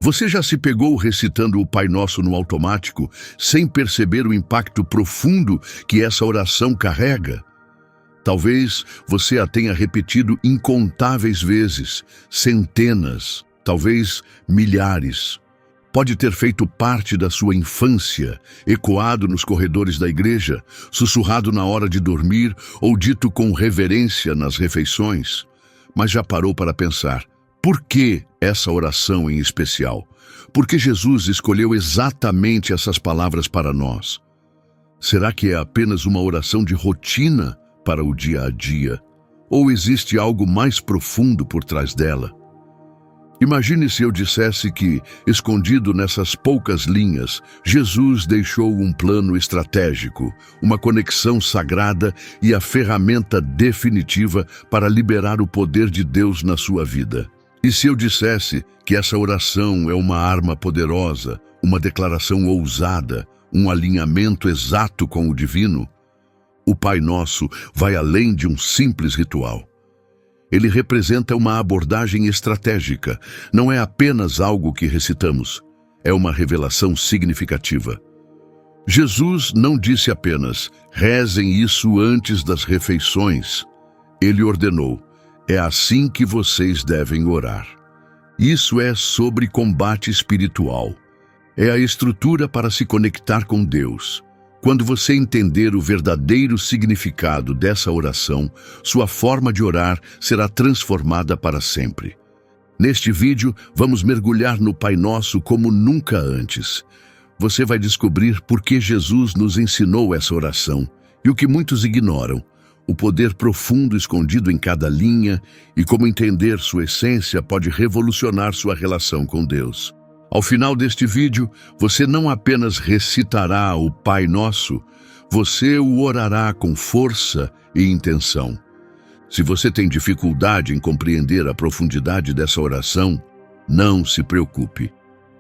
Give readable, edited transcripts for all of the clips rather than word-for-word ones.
Você já se pegou recitando o Pai Nosso no automático, sem perceber o impacto profundo que essa oração carrega? Talvez você a tenha repetido incontáveis vezes, centenas, talvez milhares. Pode ter feito parte da sua infância, ecoado nos corredores da igreja, sussurrado na hora de dormir ou dito com reverência nas refeições. Mas já parou para pensar, por que essa oração em especial? Por que Jesus escolheu exatamente essas palavras para nós? Será que é apenas uma oração de rotina para o dia a dia? Ou existe algo mais profundo por trás dela? Imagine se eu dissesse que, escondido nessas poucas linhas, Jesus deixou um plano estratégico, uma conexão sagrada e a ferramenta definitiva para liberar o poder de Deus na sua vida. E se eu dissesse que essa oração é uma arma poderosa, uma declaração ousada, um alinhamento exato com o divino? O Pai Nosso vai além de um simples ritual. Ele representa uma abordagem estratégica, não é apenas algo que recitamos, é uma revelação significativa. Jesus não disse apenas, rezem isso antes das refeições. Ele ordenou, é assim que vocês devem orar. Isso é sobre combate espiritual. É a estrutura para se conectar com Deus. Quando você entender o verdadeiro significado dessa oração, sua forma de orar será transformada para sempre. Neste vídeo, vamos mergulhar no Pai Nosso como nunca antes. Você vai descobrir por que Jesus nos ensinou essa oração e o que muitos ignoram, o poder profundo escondido em cada linha e como entender sua essência pode revolucionar sua relação com Deus. Ao final deste vídeo, você não apenas recitará o Pai Nosso, você o orará com força e intenção. Se você tem dificuldade em compreender a profundidade dessa oração, não se preocupe.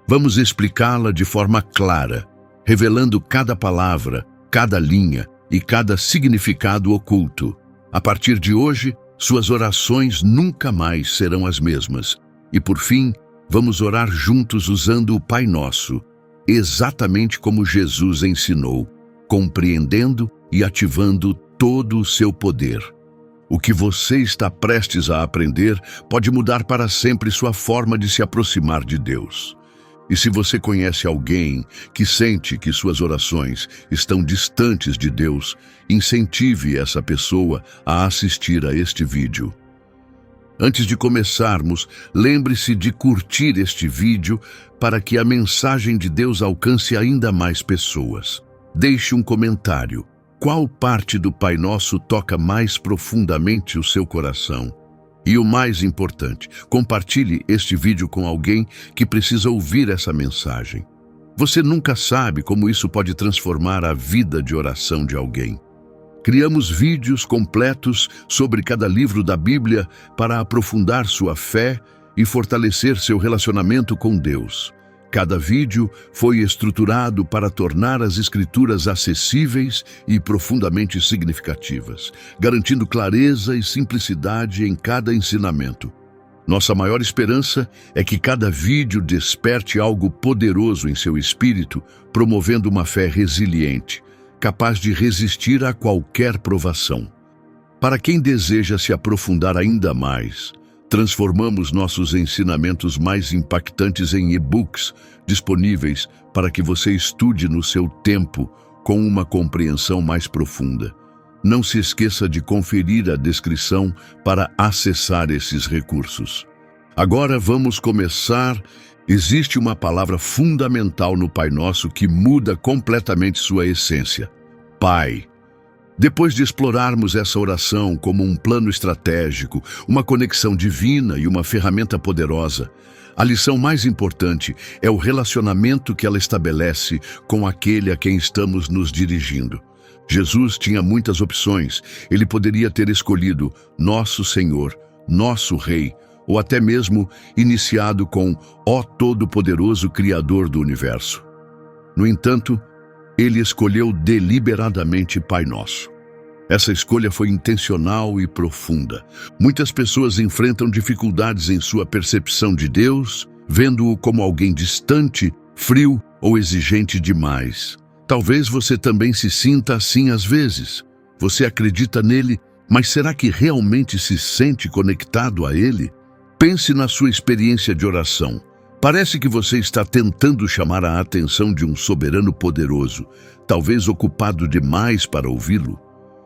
Vamos explicá-la de forma clara, revelando cada palavra, cada linha e cada significado oculto. A partir de hoje, suas orações nunca mais serão as mesmas. E por fim, vamos orar juntos usando o Pai Nosso, exatamente como Jesus ensinou, compreendendo e ativando todo o seu poder. O que você está prestes a aprender pode mudar para sempre sua forma de se aproximar de Deus. E se você conhece alguém que sente que suas orações estão distantes de Deus, incentive essa pessoa a assistir a este vídeo. Antes de começarmos, lembre-se de curtir este vídeo para que a mensagem de Deus alcance ainda mais pessoas. Deixe um comentário. Qual parte do Pai Nosso toca mais profundamente o seu coração? E o mais importante, compartilhe este vídeo com alguém que precisa ouvir essa mensagem. Você nunca sabe como isso pode transformar a vida de oração de alguém. Criamos vídeos completos sobre cada livro da Bíblia para aprofundar sua fé e fortalecer seu relacionamento com Deus. Cada vídeo foi estruturado para tornar as Escrituras acessíveis e profundamente significativas, garantindo clareza e simplicidade em cada ensinamento. Nossa maior esperança é que cada vídeo desperte algo poderoso em seu espírito, promovendo uma fé resiliente, capaz de resistir a qualquer provação. Para quem deseja se aprofundar ainda mais, transformamos nossos ensinamentos mais impactantes em e-books, disponíveis para que você estude no seu tempo com uma compreensão mais profunda. Não se esqueça de conferir a descrição para acessar esses recursos. Agora vamos começar. Existe uma palavra fundamental no Pai Nosso que muda completamente sua essência: Pai. Depois de explorarmos essa oração como um plano estratégico, uma conexão divina e uma ferramenta poderosa, a lição mais importante é o relacionamento que ela estabelece com aquele a quem estamos nos dirigindo. Jesus tinha muitas opções. Ele poderia ter escolhido Nosso Senhor, Nosso Rei, ou até mesmo iniciado com Ó Todo-Poderoso Criador do Universo. No entanto, ele escolheu deliberadamente Pai Nosso. Essa escolha foi intencional e profunda. Muitas pessoas enfrentam dificuldades em sua percepção de Deus, vendo-o como alguém distante, frio ou exigente demais. Talvez você também se sinta assim às vezes. Você acredita nele, mas será que realmente se sente conectado a ele? Pense na sua experiência de oração. Parece que você está tentando chamar a atenção de um soberano poderoso, talvez ocupado demais para ouvi-lo.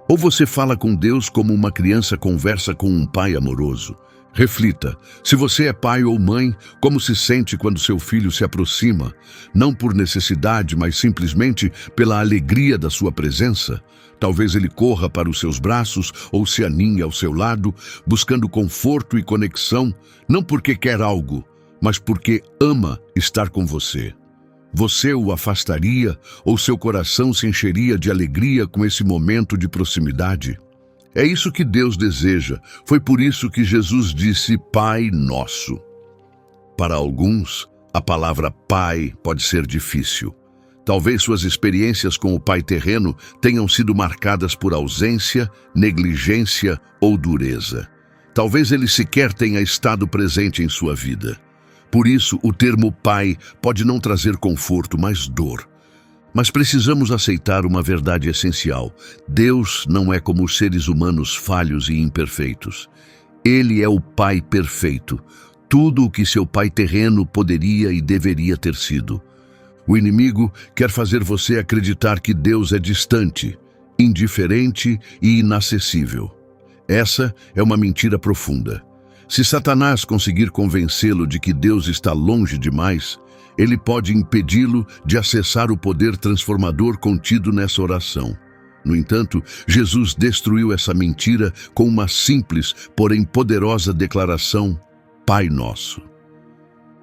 Ou você fala com Deus como uma criança conversa com um pai amoroso. Reflita, se você é pai ou mãe, como se sente quando seu filho se aproxima, não por necessidade, mas simplesmente pela alegria da sua presença? Talvez ele corra para os seus braços ou se aninhe ao seu lado, buscando conforto e conexão, não porque quer algo, mas porque ama estar com você. Você o afastaria ou seu coração se encheria de alegria com esse momento de proximidade? É isso que Deus deseja. Foi por isso que Jesus disse Pai Nosso. Para alguns, a palavra Pai pode ser difícil. Talvez suas experiências com o Pai terreno tenham sido marcadas por ausência, negligência ou dureza. Talvez ele sequer tenha estado presente em sua vida. Por isso, o termo Pai pode não trazer conforto, mas dor. Mas precisamos aceitar uma verdade essencial. Deus não é como os seres humanos falhos e imperfeitos. Ele é o Pai perfeito, tudo o que seu pai terreno poderia e deveria ter sido. O inimigo quer fazer você acreditar que Deus é distante, indiferente e inacessível. Essa é uma mentira profunda. Se Satanás conseguir convencê-lo de que Deus está longe demais, ele pode impedi-lo de acessar o poder transformador contido nessa oração. No entanto, Jesus destruiu essa mentira com uma simples, porém poderosa declaração: Pai Nosso.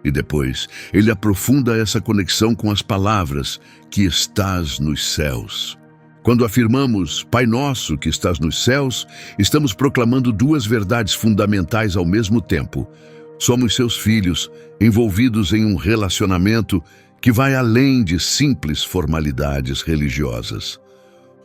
E depois, ele aprofunda essa conexão com as palavras, que estás nos céus. Quando afirmamos Pai Nosso que estás nos céus, estamos proclamando duas verdades fundamentais ao mesmo tempo. Somos seus filhos, envolvidos em um relacionamento que vai além de simples formalidades religiosas.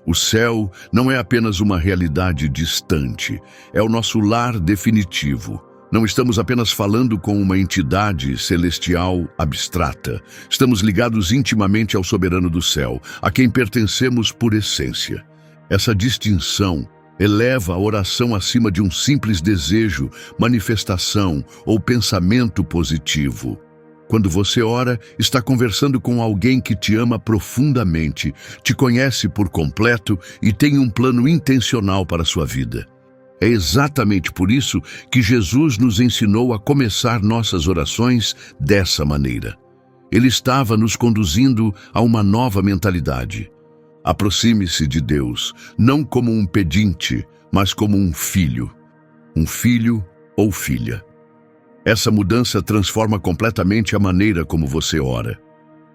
O céu não é apenas uma realidade distante, é o nosso lar definitivo. Não estamos apenas falando com uma entidade celestial abstrata. Estamos ligados intimamente ao soberano do céu, a quem pertencemos por essência. Essa distinção eleva a oração acima de um simples desejo, manifestação ou pensamento positivo. Quando você ora, está conversando com alguém que te ama profundamente, te conhece por completo e tem um plano intencional para a sua vida. É exatamente por isso que Jesus nos ensinou a começar nossas orações dessa maneira. Ele estava nos conduzindo a uma nova mentalidade. Aproxime-se de Deus, não como um pedinte, mas como um filho ou filha. Essa mudança transforma completamente a maneira como você ora.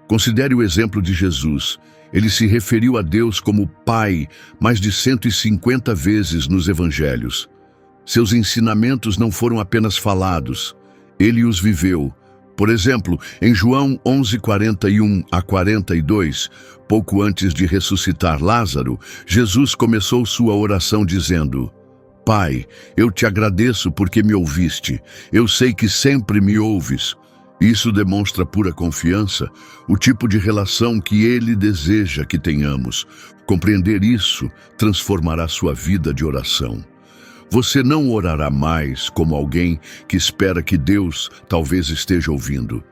Considere o exemplo de Jesus. Ele se referiu a Deus como Pai mais de 150 vezes nos evangelhos. Seus ensinamentos não foram apenas falados, ele os viveu. Por exemplo, em João 11:41 a 42, pouco antes de ressuscitar Lázaro, Jesus começou sua oração dizendo: Pai, eu te agradeço porque me ouviste. Eu sei que sempre me ouves. Isso demonstra pura confiança, o tipo de relação que ele deseja que tenhamos. Compreender isso transformará sua vida de oração. Você não orará mais como alguém que espera que Deus talvez esteja ouvindo.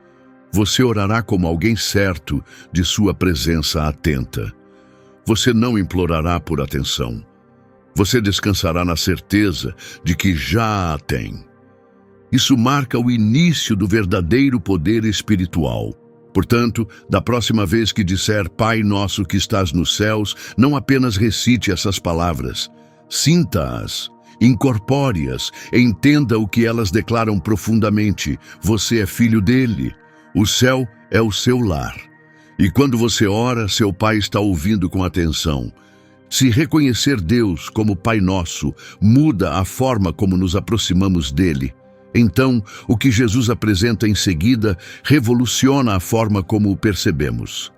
Você orará como alguém certo de sua presença atenta. Você não implorará por atenção. Você descansará na certeza de que já a tem. Isso marca o início do verdadeiro poder espiritual. Portanto, da próxima vez que disser Pai Nosso que estás nos céus, não apenas recite essas palavras. Sinta-as, incorpore-as, entenda o que elas declaram profundamente. Você é filho dele. O céu é o seu lar. E quando você ora, seu Pai está ouvindo com atenção. Se reconhecer Deus como Pai Nosso muda a forma como nos aproximamos dele, então, o que Jesus apresenta em seguida revoluciona a forma como o percebemos.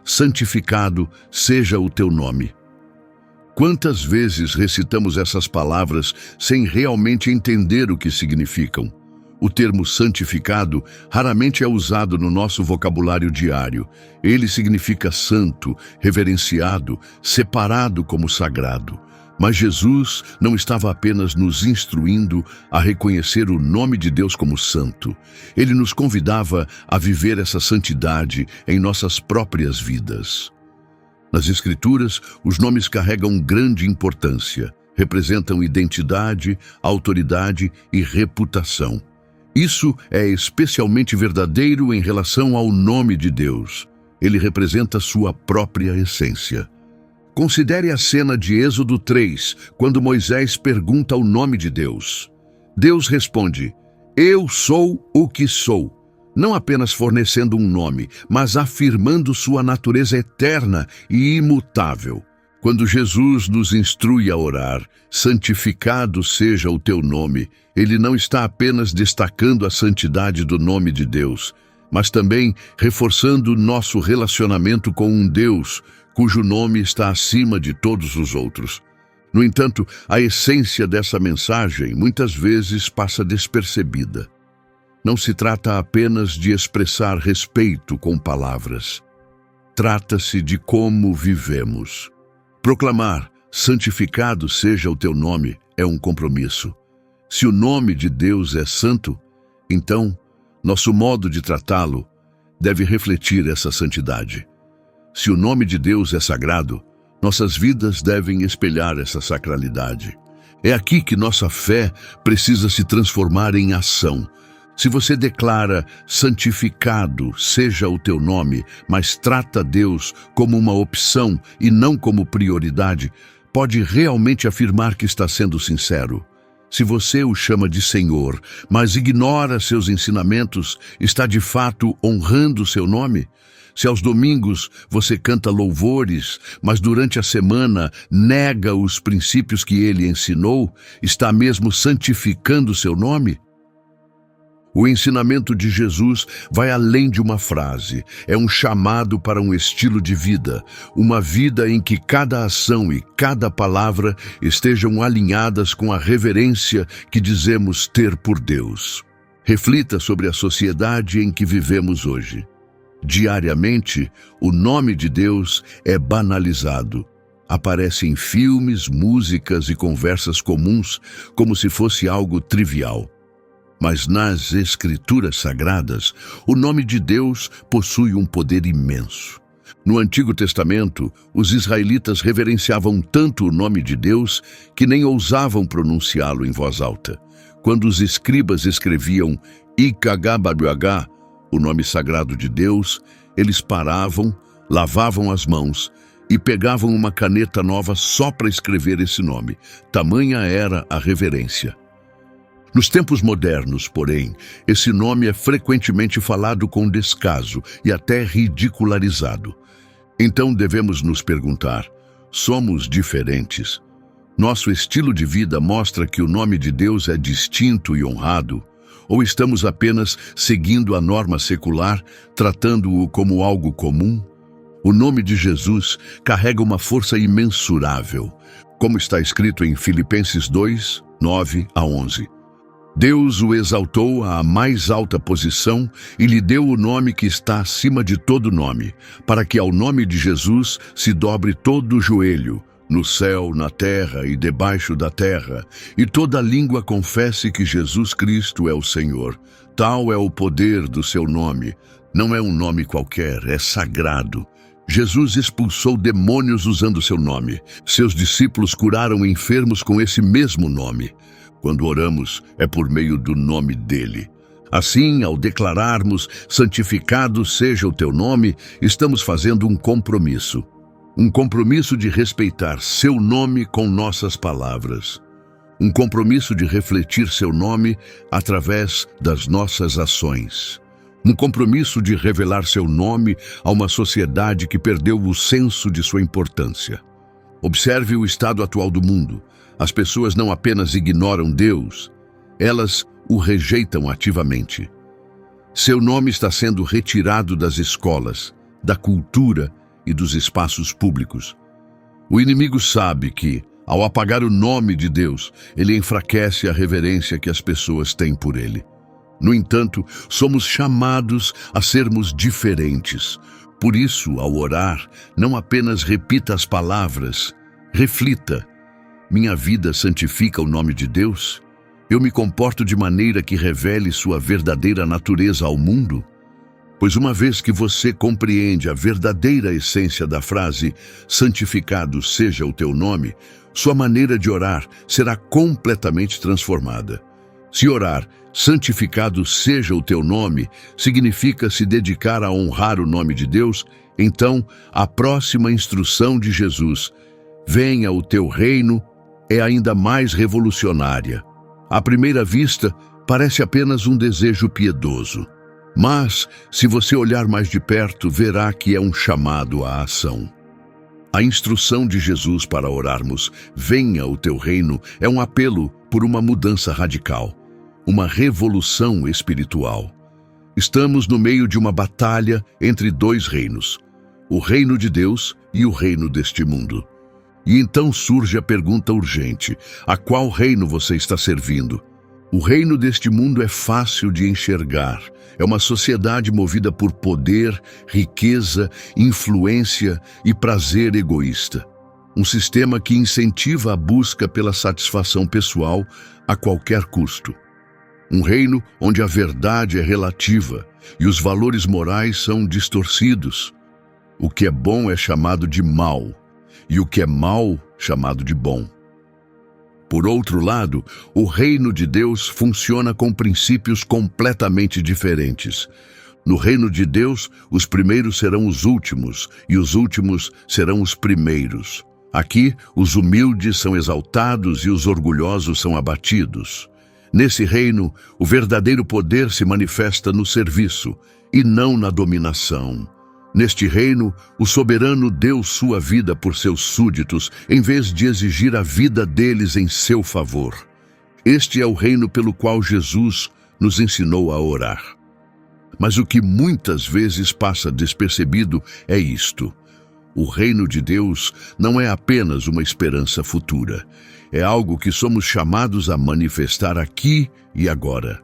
Santificado seja o teu nome. Quantas vezes recitamos essas palavras sem realmente entender o que significam? O termo santificado raramente é usado no nosso vocabulário diário. Ele significa santo, reverenciado, separado como sagrado. Mas Jesus não estava apenas nos instruindo a reconhecer o nome de Deus como santo. Ele nos convidava a viver essa santidade em nossas próprias vidas. Nas Escrituras, os nomes carregam grande importância. Representam identidade, autoridade e reputação. Isso é especialmente verdadeiro em relação ao nome de Deus. Ele representa sua própria essência. Considere a cena de Êxodo 3, quando Moisés pergunta o nome de Deus. Deus responde: "Eu sou o que sou", não apenas fornecendo um nome, mas afirmando sua natureza eterna e imutável. Quando Jesus nos instrui a orar, "Santificado seja o teu nome", ele não está apenas destacando a santidade do nome de Deus, mas também reforçando nosso relacionamento com um Deus cujo nome está acima de todos os outros. No entanto, a essência dessa mensagem muitas vezes passa despercebida. Não se trata apenas de expressar respeito com palavras. Trata-se de como vivemos. Proclamar "Santificado seja o teu nome" é um compromisso. Se o nome de Deus é santo, então nosso modo de tratá-lo deve refletir essa santidade. Se o nome de Deus é sagrado, nossas vidas devem espelhar essa sacralidade. É aqui que nossa fé precisa se transformar em ação. Se você declara "Santificado seja o teu nome", mas trata Deus como uma opção e não como prioridade, pode realmente afirmar que está sendo sincero. Se você o chama de Senhor, mas ignora seus ensinamentos, está de fato honrando seu nome? Se aos domingos você canta louvores, mas durante a semana nega os princípios que ele ensinou, está mesmo santificando seu nome? O ensinamento de Jesus vai além de uma frase. É um chamado para um estilo de vida, uma vida em que cada ação e cada palavra estejam alinhadas com a reverência que dizemos ter por Deus. Reflita sobre a sociedade em que vivemos hoje. Diariamente, o nome de Deus é banalizado. Aparece em filmes, músicas e conversas comuns como se fosse algo trivial. Mas nas Escrituras Sagradas, o nome de Deus possui um poder imenso. No Antigo Testamento, os israelitas reverenciavam tanto o nome de Deus que nem ousavam pronunciá-lo em voz alta. Quando os escribas escreviam "Ikagabaduagá", o nome sagrado de Deus, eles paravam, lavavam as mãos e pegavam uma caneta nova só para escrever esse nome. Tamanha era a reverência. Nos tempos modernos, porém, esse nome é frequentemente falado com descaso e até ridicularizado. Então devemos nos perguntar: somos diferentes? Nosso estilo de vida mostra que o nome de Deus é distinto e honrado? Ou estamos apenas seguindo a norma secular, tratando-o como algo comum? O nome de Jesus carrega uma força imensurável, como está escrito em Filipenses 2, 9 a 11. Deus o exaltou à mais alta posição e lhe deu o nome que está acima de todo nome, para que ao nome de Jesus se dobre todo o joelho, no céu, na terra e debaixo da terra, e toda língua confesse que Jesus Cristo é o Senhor. Tal é o poder do seu nome. Não é um nome qualquer, é sagrado. Jesus expulsou demônios usando seu nome. Seus discípulos curaram enfermos com esse mesmo nome. Quando oramos, é por meio do nome dele. Assim, ao declararmos "Santificado seja o teu nome", estamos fazendo um compromisso. Um compromisso de respeitar seu nome com nossas palavras. Um compromisso de refletir seu nome através das nossas ações. Um compromisso de revelar seu nome a uma sociedade que perdeu o senso de sua importância. Observe o estado atual do mundo. As pessoas não apenas ignoram Deus, elas o rejeitam ativamente. Seu nome está sendo retirado das escolas, da cultura e dos espaços públicos. O inimigo sabe que, ao apagar o nome de Deus, ele enfraquece a reverência que as pessoas têm por ele. No entanto, somos chamados a sermos diferentes. Por isso, ao orar, não apenas repita as palavras, reflita: minha vida santifica o nome de Deus? Eu me comporto de maneira que revele sua verdadeira natureza ao mundo? Pois uma vez que você compreende a verdadeira essência da frase "santificado seja o teu nome", sua maneira de orar será completamente transformada. Se orar "santificado seja o teu nome" significa se dedicar a honrar o nome de Deus, então a próxima instrução de Jesus, "venha o teu reino", é ainda mais revolucionária. À primeira vista, parece apenas um desejo piedoso. Mas, se você olhar mais de perto, verá que é um chamado à ação. A instrução de Jesus para orarmos "venha o teu reino" é um apelo por uma mudança radical, uma revolução espiritual. Estamos no meio de uma batalha entre dois reinos, o reino de Deus e o reino deste mundo. E então surge a pergunta urgente: a qual reino você está servindo? O reino deste mundo é fácil de enxergar. É uma sociedade movida por poder, riqueza, influência e prazer egoísta. Um sistema que incentiva a busca pela satisfação pessoal a qualquer custo. Um reino onde a verdade é relativa e os valores morais são distorcidos. O que é bom é chamado de mal, e o que é mal chamado de bom. Por outro lado, o reino de Deus funciona com princípios completamente diferentes. No reino de Deus, os primeiros serão os últimos e os últimos serão os primeiros. Aqui, os humildes são exaltados e os orgulhosos são abatidos. Nesse reino, o verdadeiro poder se manifesta no serviço e não na dominação. Neste reino, o soberano deu sua vida por seus súditos, em vez de exigir a vida deles em seu favor. Este é o reino pelo qual Jesus nos ensinou a orar. Mas o que muitas vezes passa despercebido é isto: o reino de Deus não é apenas uma esperança futura. É algo que somos chamados a manifestar aqui e agora.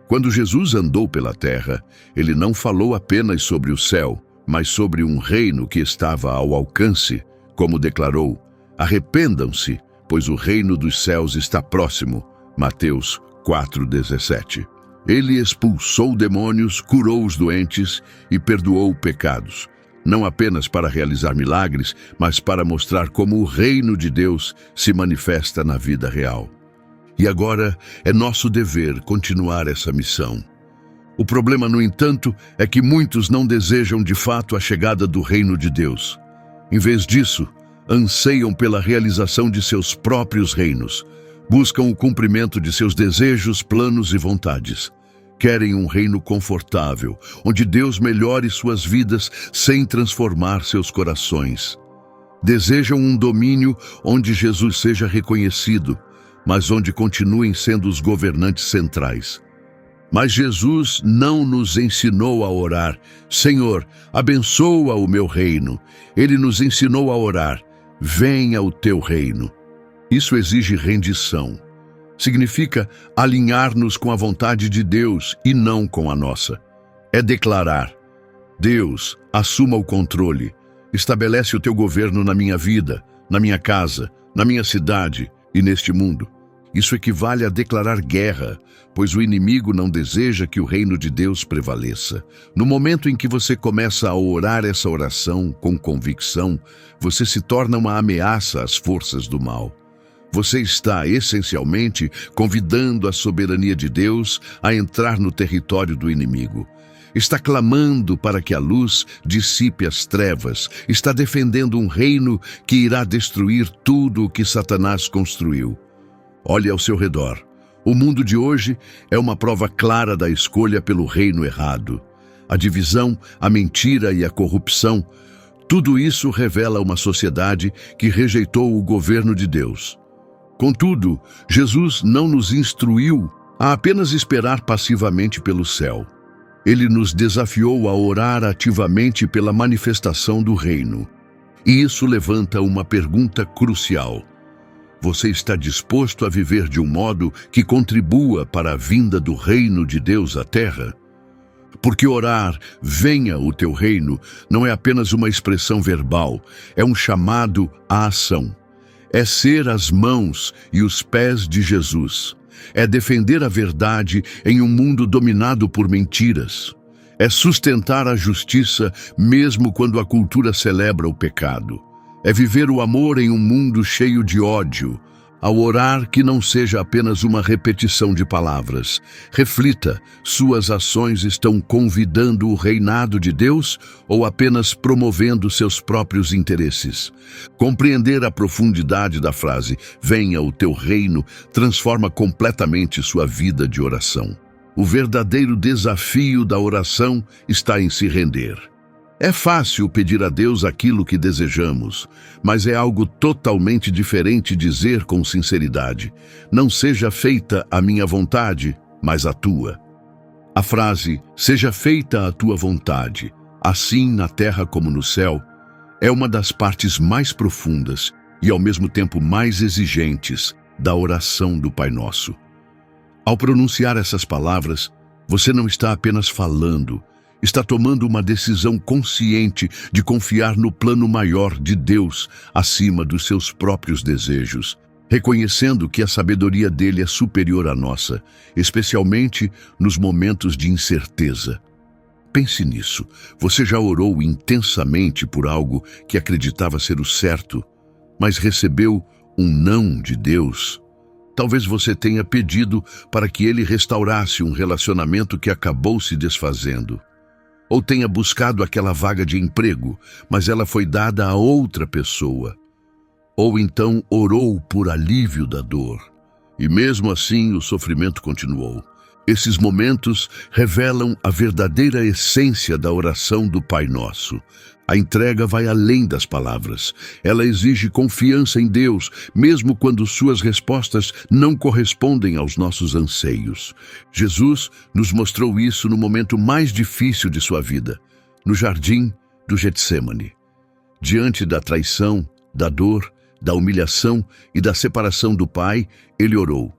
Quando Jesus andou pela terra, ele não falou apenas sobre o céu, mas sobre um reino que estava ao alcance, como declarou: arrependam-se, pois o reino dos céus está próximo. Mateus 4,17. Ele expulsou demônios, curou os doentes e perdoou pecados, não apenas para realizar milagres, mas para mostrar como o reino de Deus se manifesta na vida real. E agora é nosso dever continuar essa missão. O problema, no entanto, é que muitos não desejam de fato a chegada do reino de Deus. Em vez disso, anseiam pela realização de seus próprios reinos, buscam o cumprimento de seus desejos, planos e vontades. Querem um reino confortável, onde Deus melhore suas vidas sem transformar seus corações. Desejam um domínio onde Jesus seja reconhecido, mas onde continuem sendo os governantes centrais. Mas Jesus não nos ensinou a orar: Senhor, abençoa o meu reino. Ele nos ensinou a orar: venha o teu reino. Isso exige rendição. Significa alinhar-nos com a vontade de Deus e não com a nossa. É declarar: Deus, assuma o controle. Estabelece o teu governo na minha vida, na minha casa, na minha cidade e neste mundo. Isso equivale a declarar guerra, pois o inimigo não deseja que o reino de Deus prevaleça. No momento em que você começa a orar essa oração com convicção, você se torna uma ameaça às forças do mal. Você está, essencialmente, convidando a soberania de Deus a entrar no território do inimigo. Está clamando para que a luz dissipe as trevas. Está defendendo um reino que irá destruir tudo o que Satanás construiu. Olhe ao seu redor. O mundo de hoje é uma prova clara da escolha pelo reino errado. A divisão, a mentira e a corrupção, tudo isso revela uma sociedade que rejeitou o governo de Deus. Contudo, Jesus não nos instruiu a apenas esperar passivamente pelo céu. Ele nos desafiou a orar ativamente pela manifestação do reino. E isso levanta uma pergunta crucial: Você está disposto a viver de um modo que contribua para a vinda do reino de Deus à terra? Porque orar, venha o teu reino, não é apenas uma expressão verbal, é um chamado à ação. É ser as mãos e os pés de Jesus. É defender a verdade em um mundo dominado por mentiras. É sustentar a justiça mesmo quando a cultura celebra o pecado. É viver o amor em um mundo cheio de ódio. Ao orar, que não seja apenas uma repetição de palavras. Reflita, suas ações estão convidando o reinado de Deus ou apenas promovendo seus próprios interesses? Compreender a profundidade da frase, venha o teu reino, transforma completamente sua vida de oração. O verdadeiro desafio da oração está em se render. É fácil pedir a Deus aquilo que desejamos, mas é algo totalmente diferente dizer com sinceridade: não seja feita a minha vontade, mas a tua. A frase, seja feita a tua vontade, assim na terra como no céu, é uma das partes mais profundas e ao mesmo tempo mais exigentes da oração do Pai Nosso. Ao pronunciar essas palavras, você não está apenas falando, está tomando uma decisão consciente de confiar no plano maior de Deus acima dos seus próprios desejos, reconhecendo que a sabedoria dele é superior à nossa, especialmente nos momentos de incerteza. Pense nisso. Você já orou intensamente por algo que acreditava ser o certo, mas recebeu um não de Deus? Talvez você tenha pedido para que ele restaurasse um relacionamento que acabou se desfazendo. Ou tenha buscado aquela vaga de emprego, mas ela foi dada a outra pessoa. Ou então orou por alívio da dor, e mesmo assim o sofrimento continuou. Esses momentos revelam a verdadeira essência da oração do Pai Nosso. A entrega vai além das palavras. Ela exige confiança em Deus, mesmo quando suas respostas não correspondem aos nossos anseios. Jesus nos mostrou isso no momento mais difícil de sua vida, no jardim do Getsêmani. Diante da traição, da dor, da humilhação e da separação do Pai, ele orou: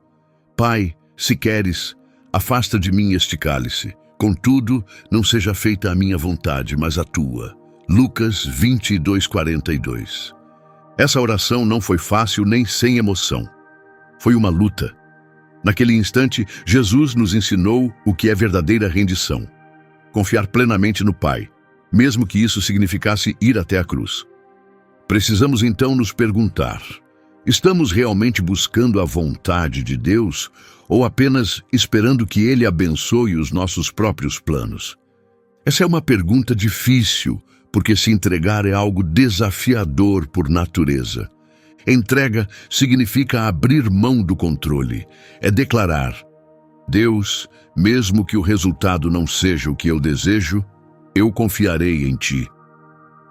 Pai, se queres, afasta de mim este cálice. Contudo, não seja feita a minha vontade, mas a tua. Lucas 22:42. Essa oração não foi fácil nem sem emoção. Foi uma luta. Naquele instante, Jesus nos ensinou o que é verdadeira rendição. Confiar plenamente no Pai, mesmo que isso significasse ir até a cruz. Precisamos então nos perguntar: estamos realmente buscando a vontade de Deus ou apenas esperando que Ele abençoe os nossos próprios planos? Essa é uma pergunta difícil, porque se entregar é algo desafiador por natureza. Entrega significa abrir mão do controle. É declarar: Deus, mesmo que o resultado não seja o que eu desejo, eu confiarei em Ti.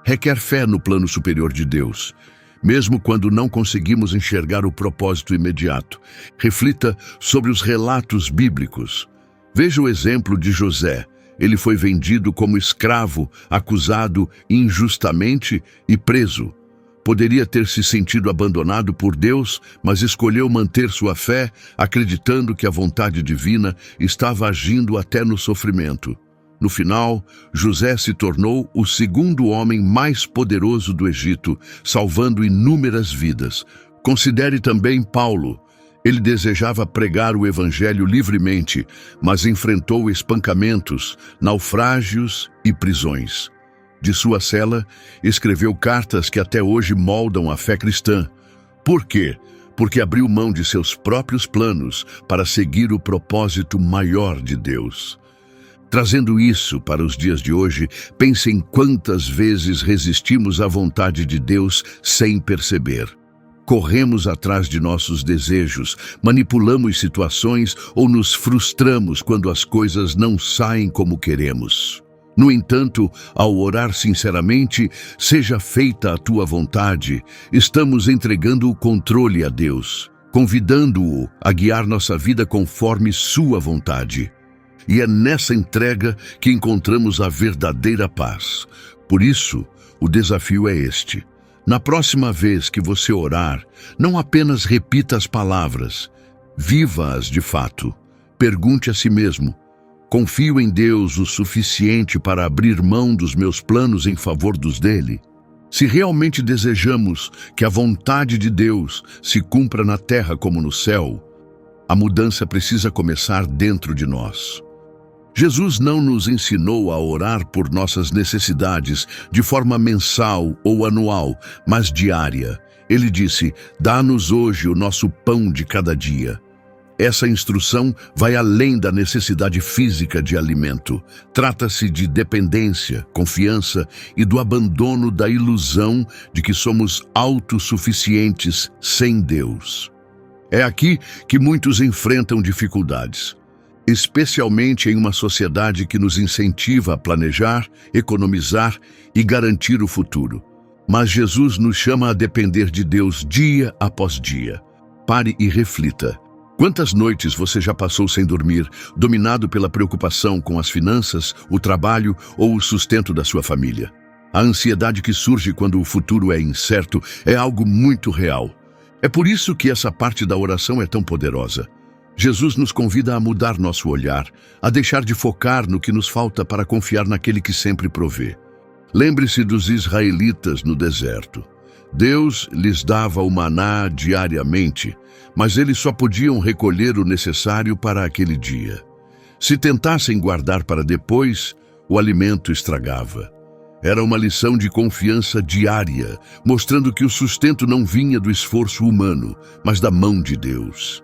Requer fé no plano superior de Deus, mesmo quando não conseguimos enxergar o propósito imediato. Reflita sobre os relatos bíblicos. Veja o exemplo de José. Ele foi vendido como escravo, acusado injustamente e preso. Poderia ter se sentido abandonado por Deus, mas escolheu manter sua fé, acreditando que a vontade divina estava agindo até no sofrimento. No final, José se tornou o segundo homem mais poderoso do Egito, salvando inúmeras vidas. Considere também Paulo. Ele desejava pregar o Evangelho livremente, mas enfrentou espancamentos, naufrágios e prisões. De sua cela, escreveu cartas que até hoje moldam a fé cristã. Por quê? Porque abriu mão de seus próprios planos para seguir o propósito maior de Deus. Trazendo isso para os dias de hoje, pense em quantas vezes resistimos à vontade de Deus sem perceber. Corremos atrás de nossos desejos, manipulamos situações ou nos frustramos quando as coisas não saem como queremos. No entanto, ao orar sinceramente, seja feita a tua vontade, estamos entregando o controle a Deus, convidando-o a guiar nossa vida conforme sua vontade. E é nessa entrega que encontramos a verdadeira paz. Por isso, o desafio é este: Na próxima vez que você orar, não apenas repita as palavras, viva-as de fato. Pergunte a si mesmo: confio em Deus o suficiente para abrir mão dos meus planos em favor dos dele? Se realmente desejamos que a vontade de Deus se cumpra na terra como no céu, a mudança precisa começar dentro de nós. Jesus não nos ensinou a orar por nossas necessidades de forma mensal ou anual, mas diária. Ele disse: dá-nos hoje o nosso pão de cada dia. Essa instrução vai além da necessidade física de alimento. Trata-se de dependência, confiança e do abandono da ilusão de que somos autossuficientes sem Deus. É aqui que muitos enfrentam dificuldades, especialmente em uma sociedade que nos incentiva a planejar, economizar e garantir o futuro. Mas Jesus nos chama a depender de Deus dia após dia. Pare e reflita. Quantas noites você já passou sem dormir, dominado pela preocupação com as finanças, o trabalho ou o sustento da sua família? A ansiedade que surge quando o futuro é incerto é algo muito real. É por isso que essa parte da oração é tão poderosa. Jesus nos convida a mudar nosso olhar, a deixar de focar no que nos falta para confiar naquele que sempre provê. Lembre-se dos israelitas no deserto. Deus lhes dava o maná diariamente, mas eles só podiam recolher o necessário para aquele dia. Se tentassem guardar para depois, o alimento estragava. Era uma lição de confiança diária, mostrando que o sustento não vinha do esforço humano, mas da mão de Deus.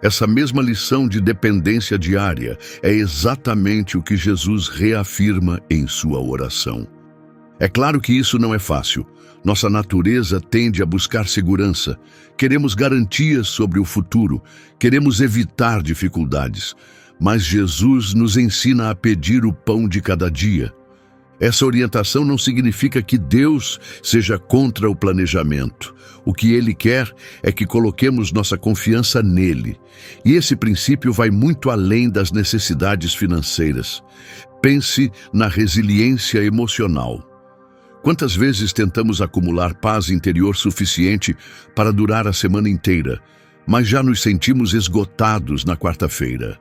Essa mesma lição de dependência diária é exatamente o que Jesus reafirma em sua oração. É claro que isso não é fácil. Nossa natureza tende a buscar segurança. Queremos garantias sobre o futuro. Queremos evitar dificuldades. Mas Jesus nos ensina a pedir o pão de cada dia. Essa orientação não significa que Deus seja contra o planejamento. O que Ele quer é que coloquemos nossa confiança nele. E esse princípio vai muito além das necessidades financeiras. Pense na resiliência emocional. Quantas vezes tentamos acumular paz interior suficiente para durar a semana inteira, mas já nos sentimos esgotados na quarta-feira?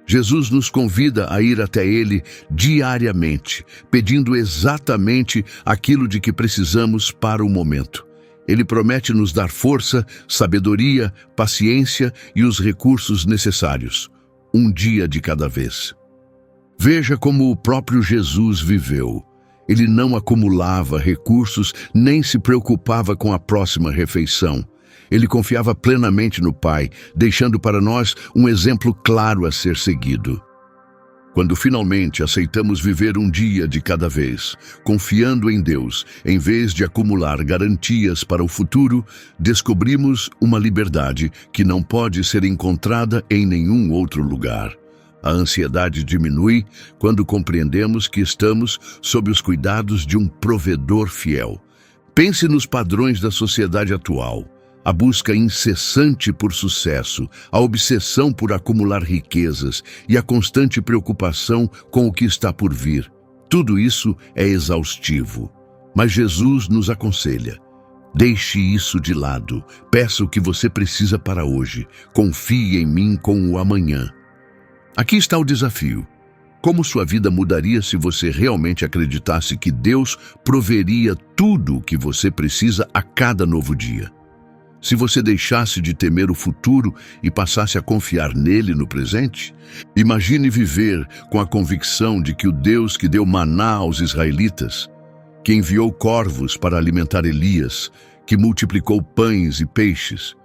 Jesus nos convida a ir até Ele diariamente, pedindo exatamente aquilo de que precisamos para o momento. Ele promete nos dar força, sabedoria, paciência e os recursos necessários, um dia de cada vez. Veja como o próprio Jesus viveu. Ele não acumulava recursos nem se preocupava com a próxima refeição. Ele confiava plenamente no Pai, deixando para nós um exemplo claro a ser seguido. Quando finalmente aceitamos viver um dia de cada vez, confiando em Deus, em vez de acumular garantias para o futuro, descobrimos uma liberdade que não pode ser encontrada em nenhum outro lugar. A ansiedade diminui quando compreendemos que estamos sob os cuidados de um provedor fiel. Pense nos padrões da sociedade atual. A busca incessante por sucesso, a obsessão por acumular riquezas e a constante preocupação com o que está por vir. Tudo isso é exaustivo. Mas Jesus nos aconselha: deixe isso de lado, peça o que você precisa para hoje, confie em mim com o amanhã. Aqui está o desafio. Como sua vida mudaria se você realmente acreditasse que Deus proveria tudo o que você precisa a cada novo dia? Se você deixasse de temer o futuro e passasse a confiar nele no presente? Imagine viver com a convicção de que o Deus que deu maná aos israelitas, que enviou corvos para alimentar Elias, que multiplicou pães e peixes,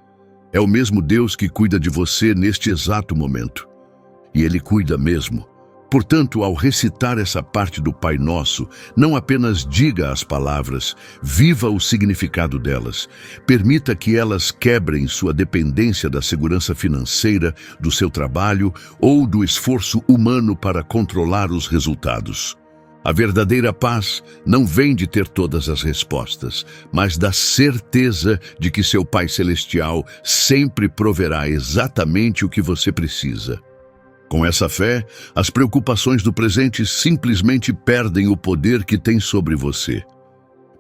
é o mesmo Deus que cuida de você neste exato momento. E Ele cuida mesmo. Portanto, ao recitar essa parte do Pai Nosso, não apenas diga as palavras, viva o significado delas. Permita que elas quebrem sua dependência da segurança financeira, do seu trabalho ou do esforço humano para controlar os resultados. A verdadeira paz não vem de ter todas as respostas, mas da certeza de que seu Pai Celestial sempre proverá exatamente o que você precisa. Com essa fé, as preocupações do presente simplesmente perdem o poder que tem sobre você.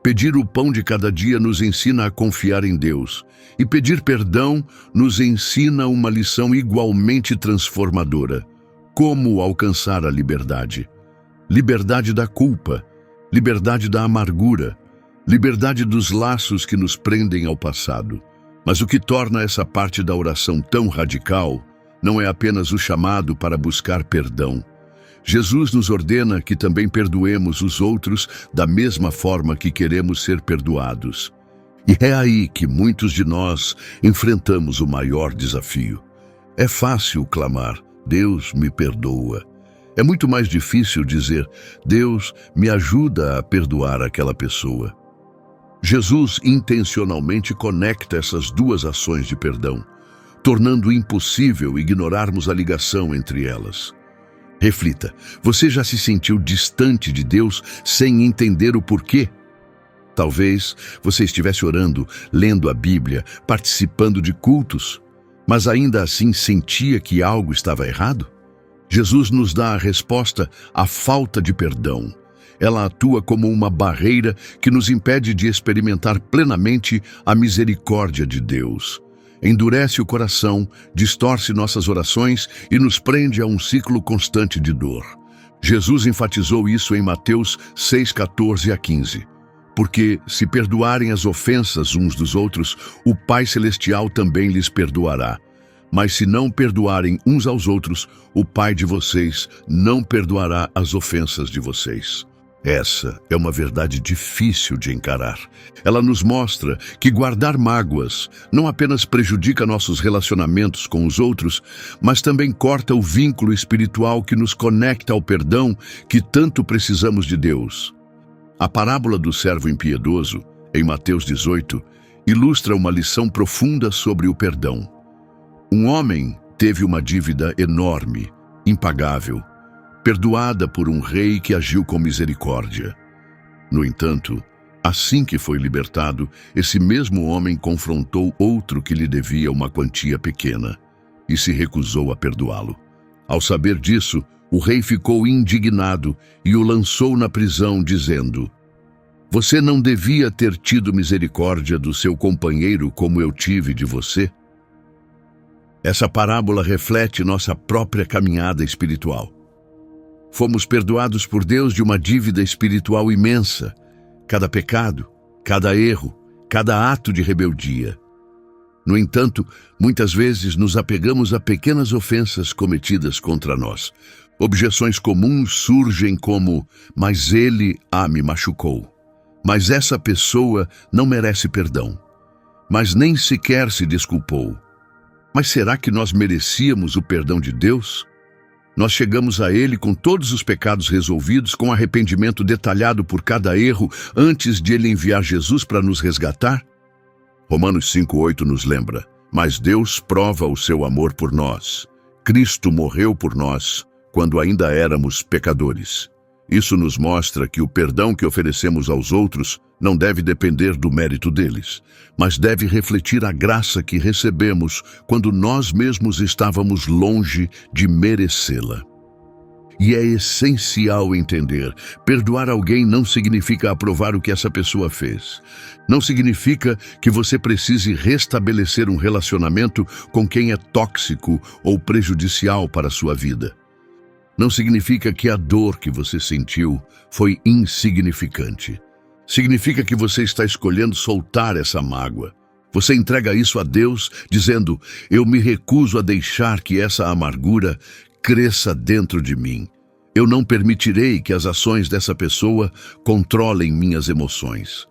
Pedir o pão de cada dia nos ensina a confiar em Deus, e pedir perdão nos ensina uma lição igualmente transformadora: como alcançar a liberdade. Liberdade da culpa, liberdade da amargura, liberdade dos laços que nos prendem ao passado. Mas o que torna essa parte da oração tão radical não é apenas o chamado para buscar perdão. Jesus nos ordena que também perdoemos os outros da mesma forma que queremos ser perdoados. E é aí que muitos de nós enfrentamos o maior desafio. É fácil clamar: Deus me perdoa. É muito mais difícil dizer: Deus me ajuda a perdoar aquela pessoa. Jesus intencionalmente conecta essas duas ações de perdão, tornando impossível ignorarmos a ligação entre elas. Reflita: você já se sentiu distante de Deus sem entender o porquê? Talvez você estivesse orando, lendo a Bíblia, participando de cultos, mas ainda assim sentia que algo estava errado? Jesus nos dá a resposta à falta de perdão. Ela atua como uma barreira que nos impede de experimentar plenamente a misericórdia de Deus. Endurece o coração, distorce nossas orações e nos prende a um ciclo constante de dor. Jesus enfatizou isso em Mateus 6:14-15. Porque, se perdoarem as ofensas uns dos outros, o Pai Celestial também lhes perdoará. Mas se não perdoarem uns aos outros, o Pai de vocês não perdoará as ofensas de vocês. Essa é uma verdade difícil de encarar. Ela nos mostra que guardar mágoas não apenas prejudica nossos relacionamentos com os outros, mas também corta o vínculo espiritual que nos conecta ao perdão que tanto precisamos de Deus. A parábola do servo impiedoso, em Mateus 18, ilustra uma lição profunda sobre o perdão. Um homem teve uma dívida enorme, impagável, perdoada por um rei que agiu com misericórdia. No entanto, assim que foi libertado, esse mesmo homem confrontou outro que lhe devia uma quantia pequena e se recusou a perdoá-lo. Ao saber disso, o rei ficou indignado e o lançou na prisão, dizendo: Você não devia ter tido misericórdia do seu companheiro como eu tive de você? Essa parábola reflete nossa própria caminhada espiritual. Fomos perdoados por Deus de uma dívida espiritual imensa. Cada pecado, cada erro, cada ato de rebeldia. No entanto, muitas vezes nos apegamos a pequenas ofensas cometidas contra nós. Objeções comuns surgem como: mas ele me machucou. Mas essa pessoa não merece perdão. Mas nem sequer se desculpou. Mas será que nós merecíamos o perdão de Deus? Nós chegamos a Ele com todos os pecados resolvidos, com arrependimento detalhado por cada erro, antes de Ele enviar Jesus para nos resgatar? Romanos 5:8 nos lembra: mas Deus prova o seu amor por nós. Cristo morreu por nós, quando ainda éramos pecadores. Isso nos mostra que o perdão que oferecemos aos outros não deve depender do mérito deles, mas deve refletir a graça que recebemos quando nós mesmos estávamos longe de merecê-la. E é essencial entender: perdoar alguém não significa aprovar o que essa pessoa fez. Não significa que você precise restabelecer um relacionamento com quem é tóxico ou prejudicial para a sua vida. Não significa que a dor que você sentiu foi insignificante. Significa que você está escolhendo soltar essa mágoa. Você entrega isso a Deus, dizendo: eu me recuso a deixar que essa amargura cresça dentro de mim. Eu não permitirei que as ações dessa pessoa controlem minhas emoções.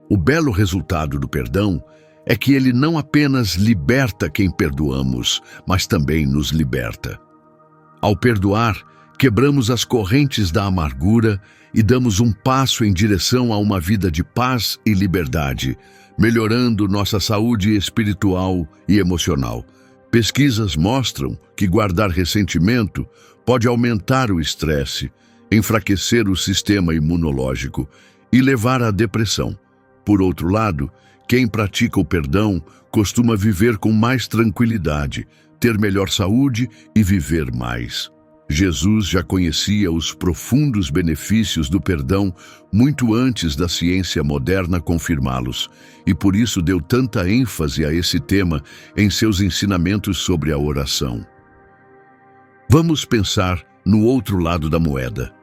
O belo resultado do perdão é que ele não apenas liberta quem perdoamos, mas também nos liberta. Ao perdoar, quebramos as correntes da amargura e damos um passo em direção a uma vida de paz e liberdade, melhorando nossa saúde espiritual e emocional. Pesquisas mostram que guardar ressentimento pode aumentar o estresse, enfraquecer o sistema imunológico e levar à depressão. Por outro lado, quem pratica o perdão costuma viver com mais tranquilidade, ter melhor saúde e viver mais. Jesus já conhecia os profundos benefícios do perdão muito antes da ciência moderna confirmá-los, e por isso deu tanta ênfase a esse tema em seus ensinamentos sobre a oração. Vamos pensar no outro lado da moeda.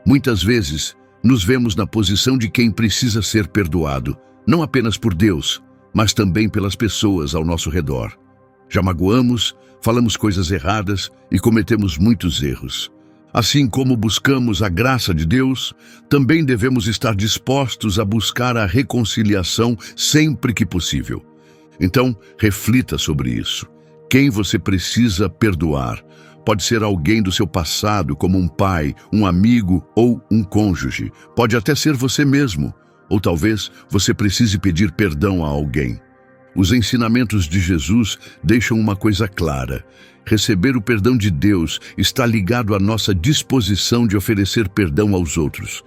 Muitas vezes, nos vemos na posição de quem precisa ser perdoado, não apenas por Deus, mas também pelas pessoas ao nosso redor. Já magoamos, falamos coisas erradas e cometemos muitos erros. Assim como buscamos a graça de Deus, também devemos estar dispostos a buscar a reconciliação sempre que possível. Então, reflita sobre isso. Quem você precisa perdoar? Pode ser alguém do seu passado, como um pai, um amigo ou um cônjuge. Pode até ser você mesmo, ou talvez você precise pedir perdão a alguém. Os ensinamentos de Jesus deixam uma coisa clara: receber o perdão de Deus está ligado à nossa disposição de oferecer perdão aos outros.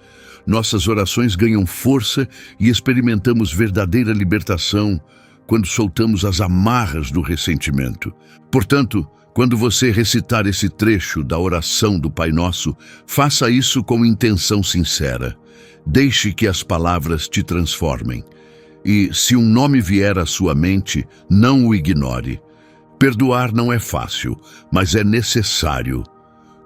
Nossas orações ganham força e experimentamos verdadeira libertação quando soltamos as amarras do ressentimento. Portanto, quando você recitar esse trecho da oração do Pai Nosso, faça isso com intenção sincera. Deixe que as palavras te transformem. E, se um nome vier à sua mente, não o ignore. Perdoar não é fácil, mas é necessário.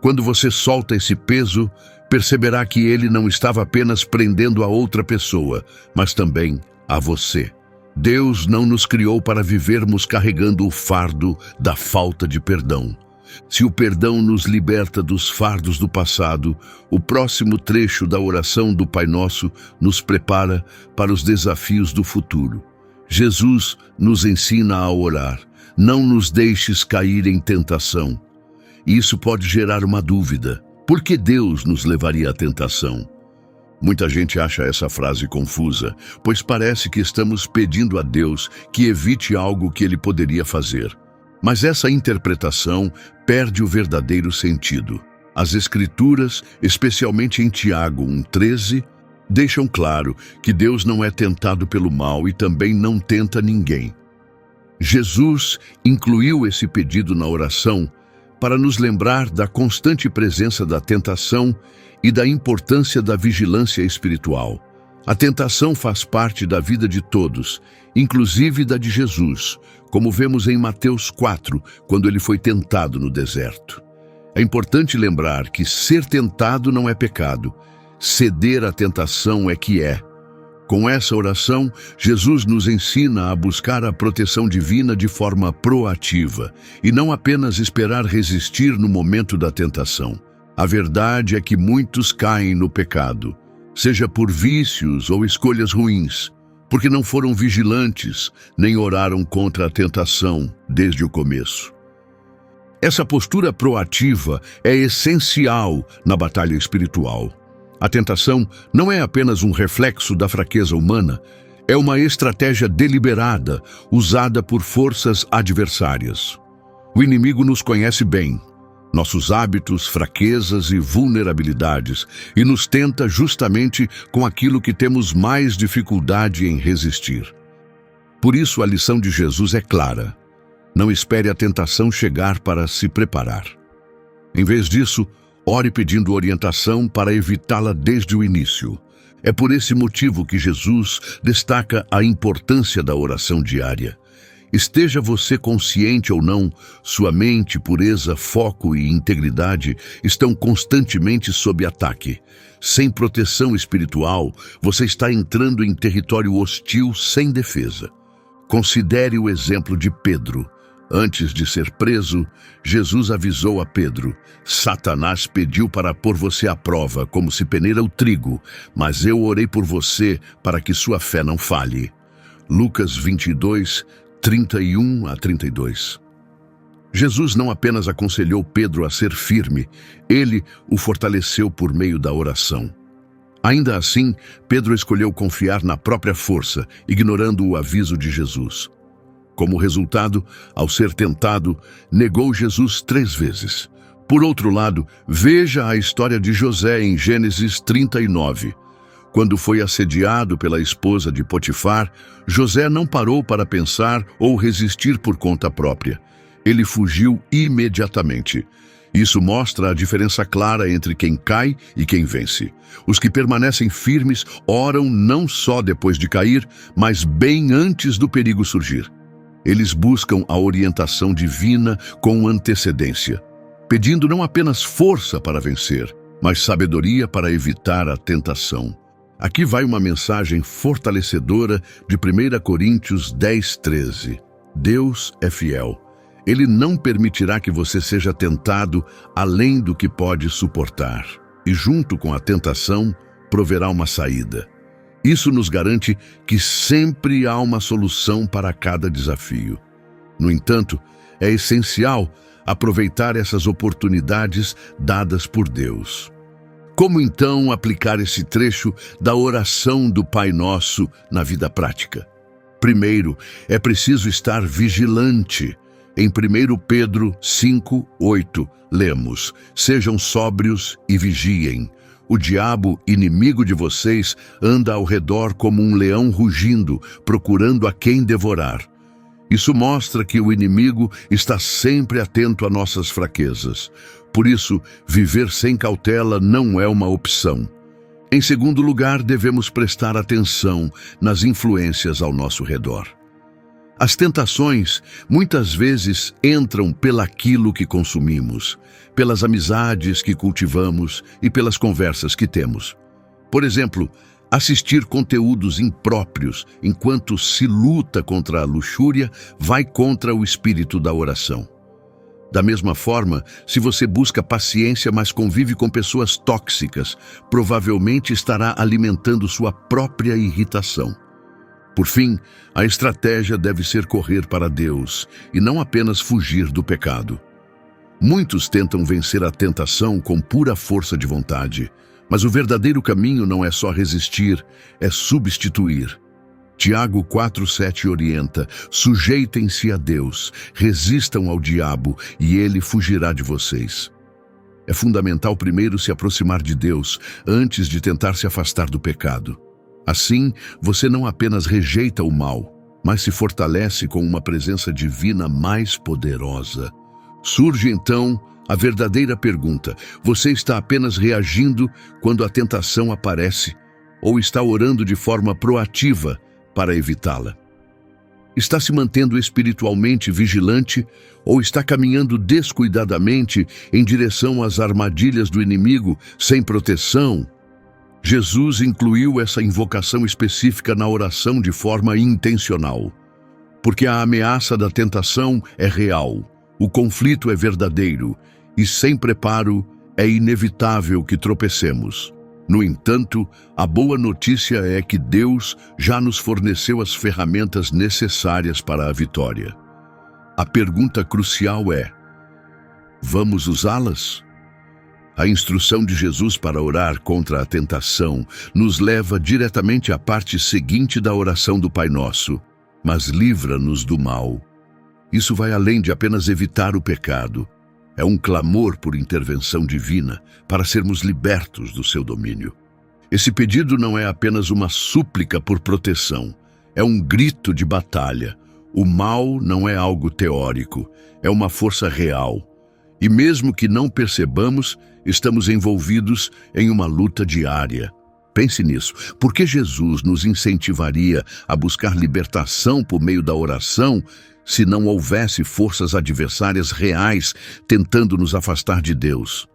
Quando você solta esse peso, perceberá que ele não estava apenas prendendo a outra pessoa, mas também a você. Deus não nos criou para vivermos carregando o fardo da falta de perdão. Se o perdão nos liberta dos fardos do passado, o próximo trecho da oração do Pai Nosso nos prepara para os desafios do futuro. Jesus nos ensina a orar: não nos deixes cair em tentação. Isso pode gerar uma dúvida: por que Deus nos levaria à tentação? Muita gente acha essa frase confusa, pois parece que estamos pedindo a Deus que evite algo que Ele poderia fazer. Mas essa interpretação perde o verdadeiro sentido. As Escrituras, especialmente em Tiago 1,13, deixam claro que Deus não é tentado pelo mal e também não tenta ninguém. Jesus incluiu esse pedido na oração para nos lembrar da constante presença da tentação e da importância da vigilância espiritual. A tentação faz parte da vida de todos, inclusive da de Jesus, como vemos em Mateus 4, quando ele foi tentado no deserto. É importante lembrar que ser tentado não é pecado, ceder à tentação é que é. Com essa oração, Jesus nos ensina a buscar a proteção divina de forma proativa e não apenas esperar resistir no momento da tentação. A verdade é que muitos caem no pecado, seja por vícios ou escolhas ruins, porque não foram vigilantes nem oraram contra a tentação desde o começo. Essa postura proativa é essencial na batalha espiritual. A tentação não é apenas um reflexo da fraqueza humana, é uma estratégia deliberada, usada por forças adversárias. O inimigo nos conhece bem, nossos hábitos, fraquezas e vulnerabilidades, e nos tenta justamente com aquilo que temos mais dificuldade em resistir. Por isso a lição de Jesus é clara: não espere a tentação chegar para se preparar. Em vez disso, ore pedindo orientação para evitá-la desde o início. É por esse motivo que Jesus destaca a importância da oração diária. Esteja você consciente ou não, sua mente, pureza, foco e integridade estão constantemente sob ataque. Sem proteção espiritual, você está entrando em território hostil sem defesa. Considere o exemplo de Pedro. Antes de ser preso, Jesus avisou a Pedro: Satanás pediu para pôr você à prova, como se peneira o trigo, mas eu orei por você para que sua fé não falhe. Lucas 22, 31 a 32. Jesus não apenas aconselhou Pedro a ser firme, ele o fortaleceu por meio da oração. Ainda assim, Pedro escolheu confiar na própria força, ignorando o aviso de Jesus. Como resultado, ao ser tentado, negou Jesus 3 vezes. Por outro lado, veja a história de José em Gênesis 39. Quando foi assediado pela esposa de Potifar, José não parou para pensar ou resistir por conta própria. Ele fugiu imediatamente. Isso mostra a diferença clara entre quem cai e quem vence. Os que permanecem firmes oram não só depois de cair, mas bem antes do perigo surgir. Eles buscam a orientação divina com antecedência, pedindo não apenas força para vencer, mas sabedoria para evitar a tentação. Aqui vai uma mensagem fortalecedora de 1 Coríntios 10:13. Deus é fiel. Ele não permitirá que você seja tentado além do que pode suportar. E junto com a tentação, proverá uma saída. Isso nos garante que sempre há uma solução para cada desafio. No entanto, é essencial aproveitar essas oportunidades dadas por Deus. Como então aplicar esse trecho da oração do Pai Nosso na vida prática? Primeiro, é preciso estar vigilante. Em 1 Pedro 5:8, lemos: Sejam sóbrios e vigiem. O diabo, inimigo de vocês, anda ao redor como um leão rugindo, procurando a quem devorar. Isso mostra que o inimigo está sempre atento a nossas fraquezas. Por isso, viver sem cautela não é uma opção. Em segundo lugar, devemos prestar atenção nas influências ao nosso redor. As tentações muitas vezes entram pelaquilo que consumimos, pelas amizades que cultivamos e pelas conversas que temos. Por exemplo, assistir conteúdos impróprios enquanto se luta contra a luxúria vai contra o espírito da oração. Da mesma forma, se você busca paciência, mas convive com pessoas tóxicas, provavelmente estará alimentando sua própria irritação. Por fim, a estratégia deve ser correr para Deus e não apenas fugir do pecado. Muitos tentam vencer a tentação com pura força de vontade, mas o verdadeiro caminho não é só resistir, é substituir. Tiago 4:7 orienta: sujeitem-se a Deus, resistam ao diabo e ele fugirá de vocês. É fundamental primeiro se aproximar de Deus antes de tentar se afastar do pecado. Assim, você não apenas rejeita o mal, mas se fortalece com uma presença divina mais poderosa. Surge então a verdadeira pergunta: você está apenas reagindo quando a tentação aparece, ou está orando de forma proativa para evitá-la? Está se mantendo espiritualmente vigilante ou está caminhando descuidadamente em direção às armadilhas do inimigo sem proteção? Jesus incluiu essa invocação específica na oração de forma intencional, porque a ameaça da tentação é real, o conflito é verdadeiro e sem preparo é inevitável que tropecemos. No entanto, a boa notícia é que Deus já nos forneceu as ferramentas necessárias para a vitória. A pergunta crucial é: vamos usá-las? A instrução de Jesus para orar contra a tentação nos leva diretamente à parte seguinte da oração do Pai Nosso: mas livra-nos do mal. Isso vai além de apenas evitar o pecado. É um clamor por intervenção divina para sermos libertos do seu domínio. Esse pedido não é apenas uma súplica por proteção, é um grito de batalha. O mal não é algo teórico, é uma força real. E mesmo que não percebamos, estamos envolvidos em uma luta diária. Pense nisso. Por que Jesus nos incentivaria a buscar libertação por meio da oração se não houvesse forças adversárias reais tentando nos afastar de Deus?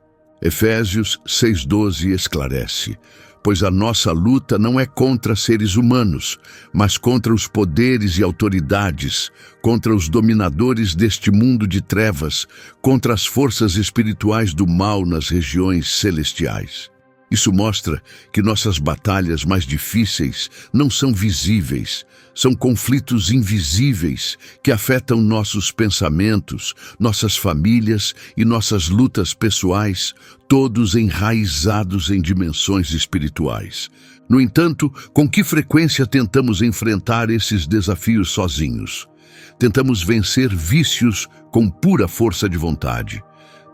Efésios 6:12 esclarece: pois a nossa luta não é contra seres humanos, mas contra os poderes e autoridades, contra os dominadores deste mundo de trevas, contra as forças espirituais do mal nas regiões celestiais. Isso mostra que nossas batalhas mais difíceis não são visíveis, são conflitos invisíveis que afetam nossos pensamentos, nossas famílias e nossas lutas pessoais, todos enraizados em dimensões espirituais. No entanto, com que frequência tentamos enfrentar esses desafios sozinhos? Tentamos vencer vícios com pura força de vontade.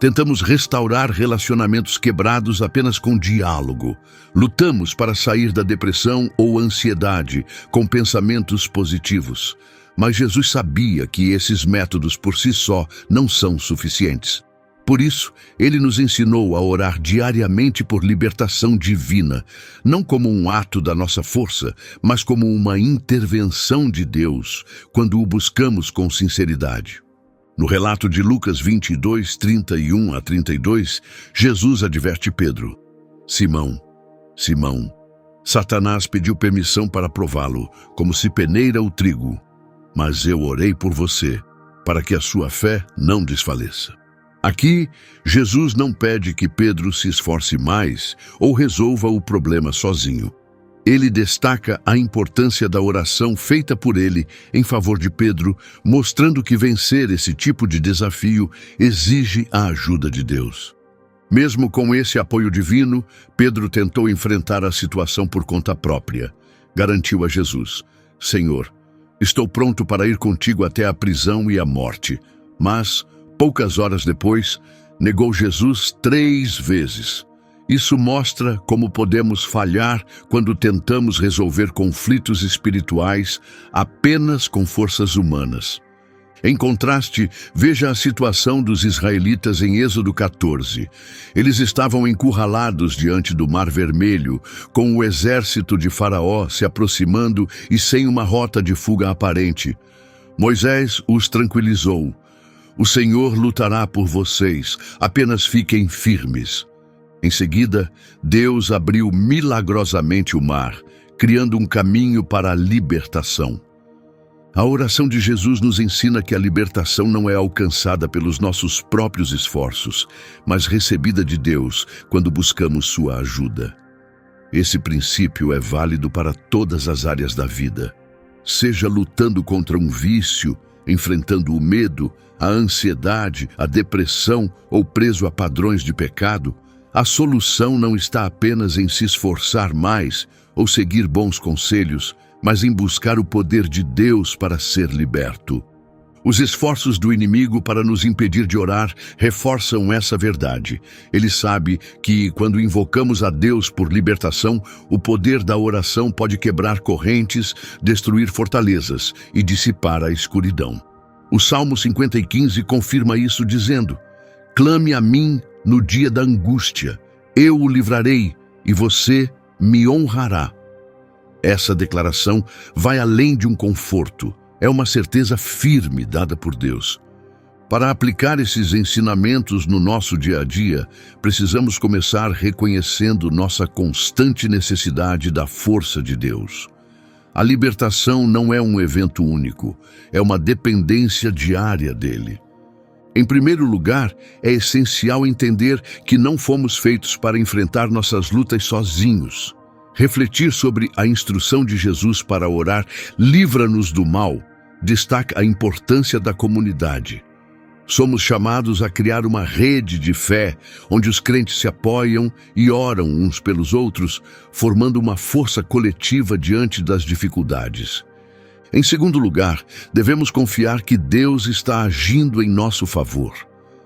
Tentamos restaurar relacionamentos quebrados apenas com diálogo. Lutamos para sair da depressão ou ansiedade com pensamentos positivos. Mas Jesus sabia que esses métodos por si só não são suficientes. Por isso, ele nos ensinou a orar diariamente por libertação divina, não como um ato da nossa força, mas como uma intervenção de Deus, quando o buscamos com sinceridade. No relato de Lucas 22, 31 a 32, Jesus adverte Pedro: Simão, Simão, Satanás pediu permissão para prová-lo, como se peneira o trigo, mas eu orei por você, para que a sua fé não desfaleça. Aqui, Jesus não pede que Pedro se esforce mais ou resolva o problema sozinho. Ele destaca a importância da oração feita por ele em favor de Pedro, mostrando que vencer esse tipo de desafio exige a ajuda de Deus. Mesmo com esse apoio divino, Pedro tentou enfrentar a situação por conta própria. Garantiu a Jesus: Senhor, estou pronto para ir contigo até a prisão e a morte. Mas, poucas horas depois, negou Jesus 3 vezes. Isso mostra como podemos falhar quando tentamos resolver conflitos espirituais apenas com forças humanas. Em contraste, veja a situação dos israelitas em Êxodo 14. Eles estavam encurralados diante do Mar Vermelho, com o exército de Faraó se aproximando e sem uma rota de fuga aparente. Moisés os tranquilizou: O Senhor lutará por vocês, apenas fiquem firmes. Em seguida, Deus abriu milagrosamente o mar, criando um caminho para a libertação. A oração de Jesus nos ensina que a libertação não é alcançada pelos nossos próprios esforços, mas recebida de Deus quando buscamos sua ajuda. Esse princípio é válido para todas as áreas da vida. Seja lutando contra um vício, enfrentando o medo, a ansiedade, a depressão ou preso a padrões de pecado, a solução não está apenas em se esforçar mais ou seguir bons conselhos, mas em buscar o poder de Deus para ser liberto. Os esforços do inimigo para nos impedir de orar reforçam essa verdade. Ele sabe que, quando invocamos a Deus por libertação, o poder da oração pode quebrar correntes, destruir fortalezas e dissipar a escuridão. O Salmo 50:15 confirma isso dizendo: Clame a mim no dia da angústia, eu o livrarei e você me honrará. Essa declaração vai além de um conforto, é uma certeza firme dada por Deus. Para aplicar esses ensinamentos no nosso dia a dia, precisamos começar reconhecendo nossa constante necessidade da força de Deus. A libertação não é um evento único, é uma dependência diária dele. Em primeiro lugar, é essencial entender que não fomos feitos para enfrentar nossas lutas sozinhos. Refletir sobre a instrução de Jesus para orar "livra-nos do mal" destaca a importância da comunidade. Somos chamados a criar uma rede de fé, onde os crentes se apoiam e oram uns pelos outros, formando uma força coletiva diante das dificuldades. Em segundo lugar, devemos confiar que Deus está agindo em nosso favor.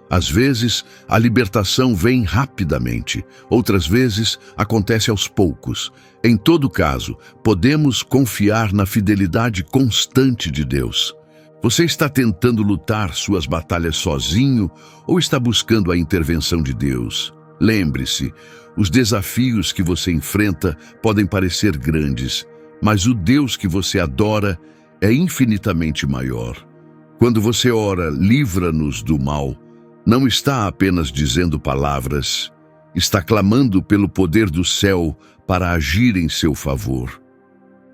Às vezes, a libertação vem rapidamente, outras vezes acontece aos poucos. Em todo caso, podemos confiar na fidelidade constante de Deus. Você está tentando lutar suas batalhas sozinho ou está buscando a intervenção de Deus? Lembre-se, os desafios que você enfrenta podem parecer grandes, mas o Deus que você adora é infinitamente maior. Quando você ora, livra-nos do mal, não está apenas dizendo palavras, está clamando pelo poder do céu para agir em seu favor.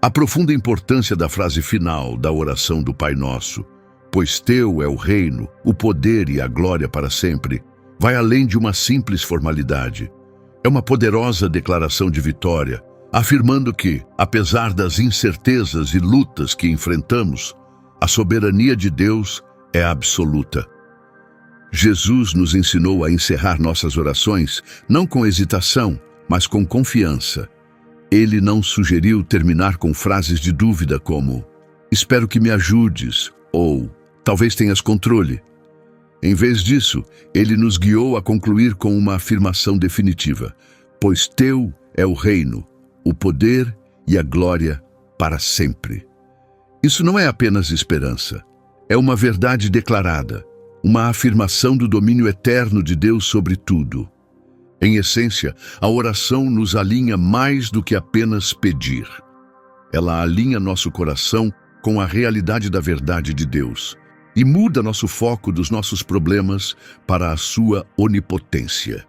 A profunda importância da frase final da oração do Pai Nosso, pois teu é o reino, o poder e a glória para sempre, vai além de uma simples formalidade. É uma poderosa declaração de vitória, afirmando que, apesar das incertezas e lutas que enfrentamos, a soberania de Deus é absoluta. Jesus nos ensinou a encerrar nossas orações não com hesitação, mas com confiança. Ele não sugeriu terminar com frases de dúvida como "espero que me ajudes" ou "talvez tenhas controle". Em vez disso, ele nos guiou a concluir com uma afirmação definitiva: pois teu é o reino, o poder e a glória para sempre. Isso não é apenas esperança, é uma verdade declarada. uma afirmação do domínio eterno de Deus sobre tudo. Em essência, a oração nos alinha mais do que apenas pedir. Ela alinha nosso coração com a realidade da verdade de Deus e muda nosso foco dos nossos problemas para a sua onipotência.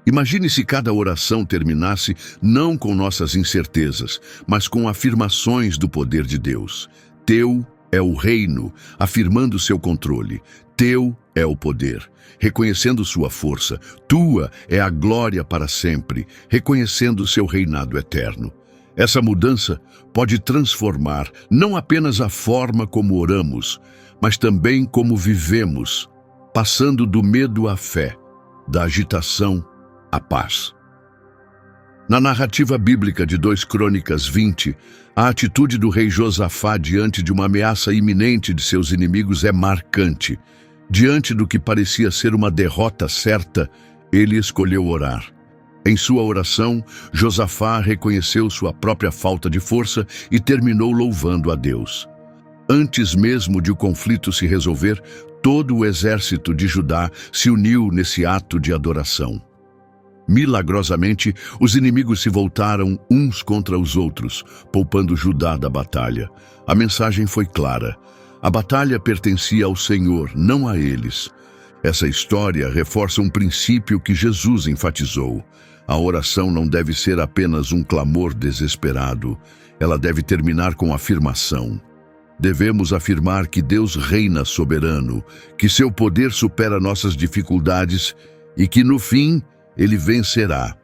Imagine se cada oração terminasse não com nossas incertezas, mas com afirmações do poder de Deus. Teu é o reino, afirmando seu controle. Teu é o poder, reconhecendo sua força. Tua é a glória para sempre, reconhecendo seu reinado eterno. Essa mudança pode transformar não apenas a forma como oramos, mas também como vivemos, passando do medo à fé, da agitação à paz. Na narrativa bíblica de 2 Crônicas 20, a atitude do rei Josafá diante de uma ameaça iminente de seus inimigos é marcante. Diante do que parecia ser uma derrota certa, ele escolheu orar. Em sua oração, Josafá reconheceu sua própria falta de força e terminou louvando a Deus. Antes mesmo de o conflito se resolver, todo o exército de Judá se uniu nesse ato de adoração. Milagrosamente, os inimigos se voltaram uns contra os outros, poupando Judá da batalha. A mensagem foi clara. A batalha pertencia ao Senhor, não a eles. Essa história reforça um princípio que Jesus enfatizou. A oração não deve ser apenas um clamor desesperado. Ela deve terminar com afirmação. Devemos afirmar que Deus reina soberano, que seu poder supera nossas dificuldades e que, no fim, Ele vencerá.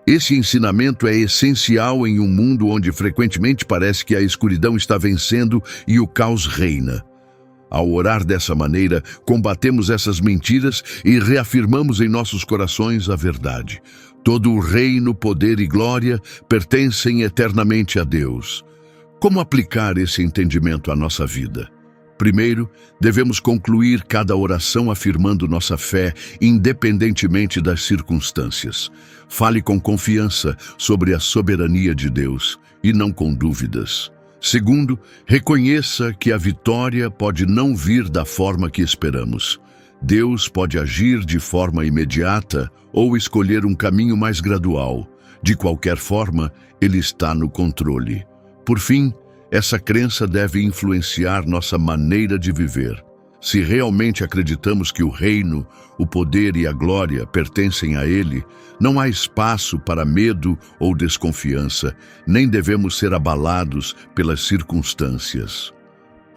Esse ensinamento é essencial em um mundo onde frequentemente parece que a escuridão está vencendo e o caos reina. Ao orar dessa maneira, combatemos essas mentiras e reafirmamos em nossos corações a verdade. Todo o reino, poder e glória pertencem eternamente a Deus. Como aplicar esse entendimento à nossa vida? Primeiro, devemos concluir cada oração afirmando nossa fé, independentemente das circunstâncias. Fale com confiança sobre a soberania de Deus e não com dúvidas. Segundo, reconheça que a vitória pode não vir da forma que esperamos. Deus pode agir de forma imediata ou escolher um caminho mais gradual. De qualquer forma, Ele está no controle. Por fim, essa crença deve influenciar nossa maneira de viver. Se realmente acreditamos que o reino, o poder e a glória pertencem a Ele, não há espaço para medo ou desconfiança, nem devemos ser abalados pelas circunstâncias.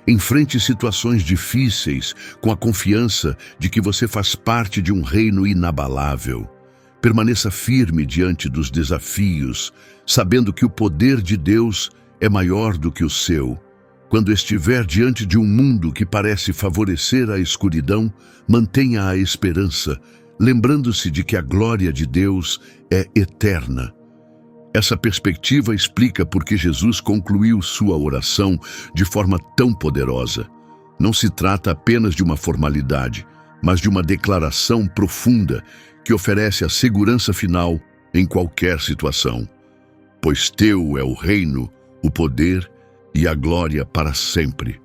Enfrente situações difíceis com a confiança de que você faz parte de um reino inabalável. Permaneça firme diante dos desafios, sabendo que o poder de Deus é maior do que o seu. Quando estiver diante de um mundo que parece favorecer a escuridão, mantenha a esperança, lembrando-se de que a glória de Deus é eterna. Essa perspectiva explica por que Jesus concluiu sua oração de forma tão poderosa. Não se trata apenas de uma formalidade, mas de uma declaração profunda que oferece a segurança final em qualquer situação. Pois teu é o reino, o poder e a glória para sempre.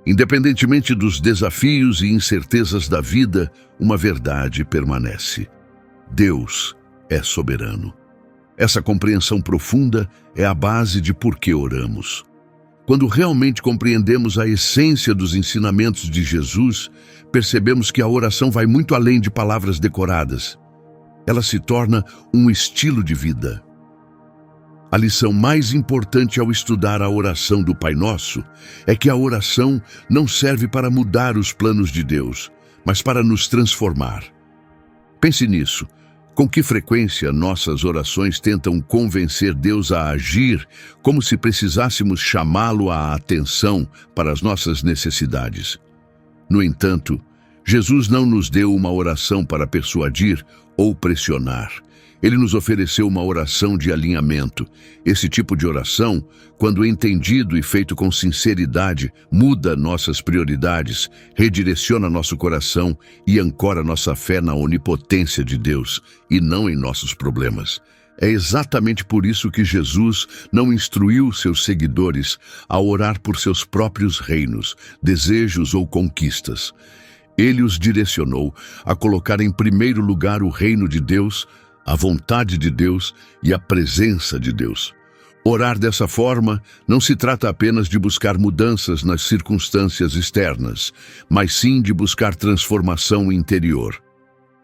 Independentemente dos desafios e incertezas da vida, uma verdade permanece: Deus é soberano. Essa compreensão profunda é a base de por que oramos. Quando realmente compreendemos a essência dos ensinamentos de Jesus, percebemos que a oração vai muito além de palavras decoradas. Ela se torna um estilo de vida. A lição mais importante ao estudar a oração do Pai Nosso é que a oração não serve para mudar os planos de Deus, mas para nos transformar. Pense nisso. Com que frequência nossas orações tentam convencer Deus a agir como se precisássemos chamá-lo à atenção para as nossas necessidades? No entanto, Jesus não nos deu uma oração para persuadir ou pressionar. Ele nos ofereceu uma oração de alinhamento. Esse tipo de oração, quando entendido e feito com sinceridade, muda nossas prioridades, redireciona nosso coração e ancora nossa fé na onipotência de Deus e não em nossos problemas. É exatamente por isso que Jesus não instruiu seus seguidores a orar por seus próprios reinos, desejos ou conquistas. Ele os direcionou a colocar em primeiro lugar o reino de Deus, a vontade de Deus e a presença de Deus. Orar dessa forma não se trata apenas de buscar mudanças nas circunstâncias externas, mas sim de buscar transformação interior.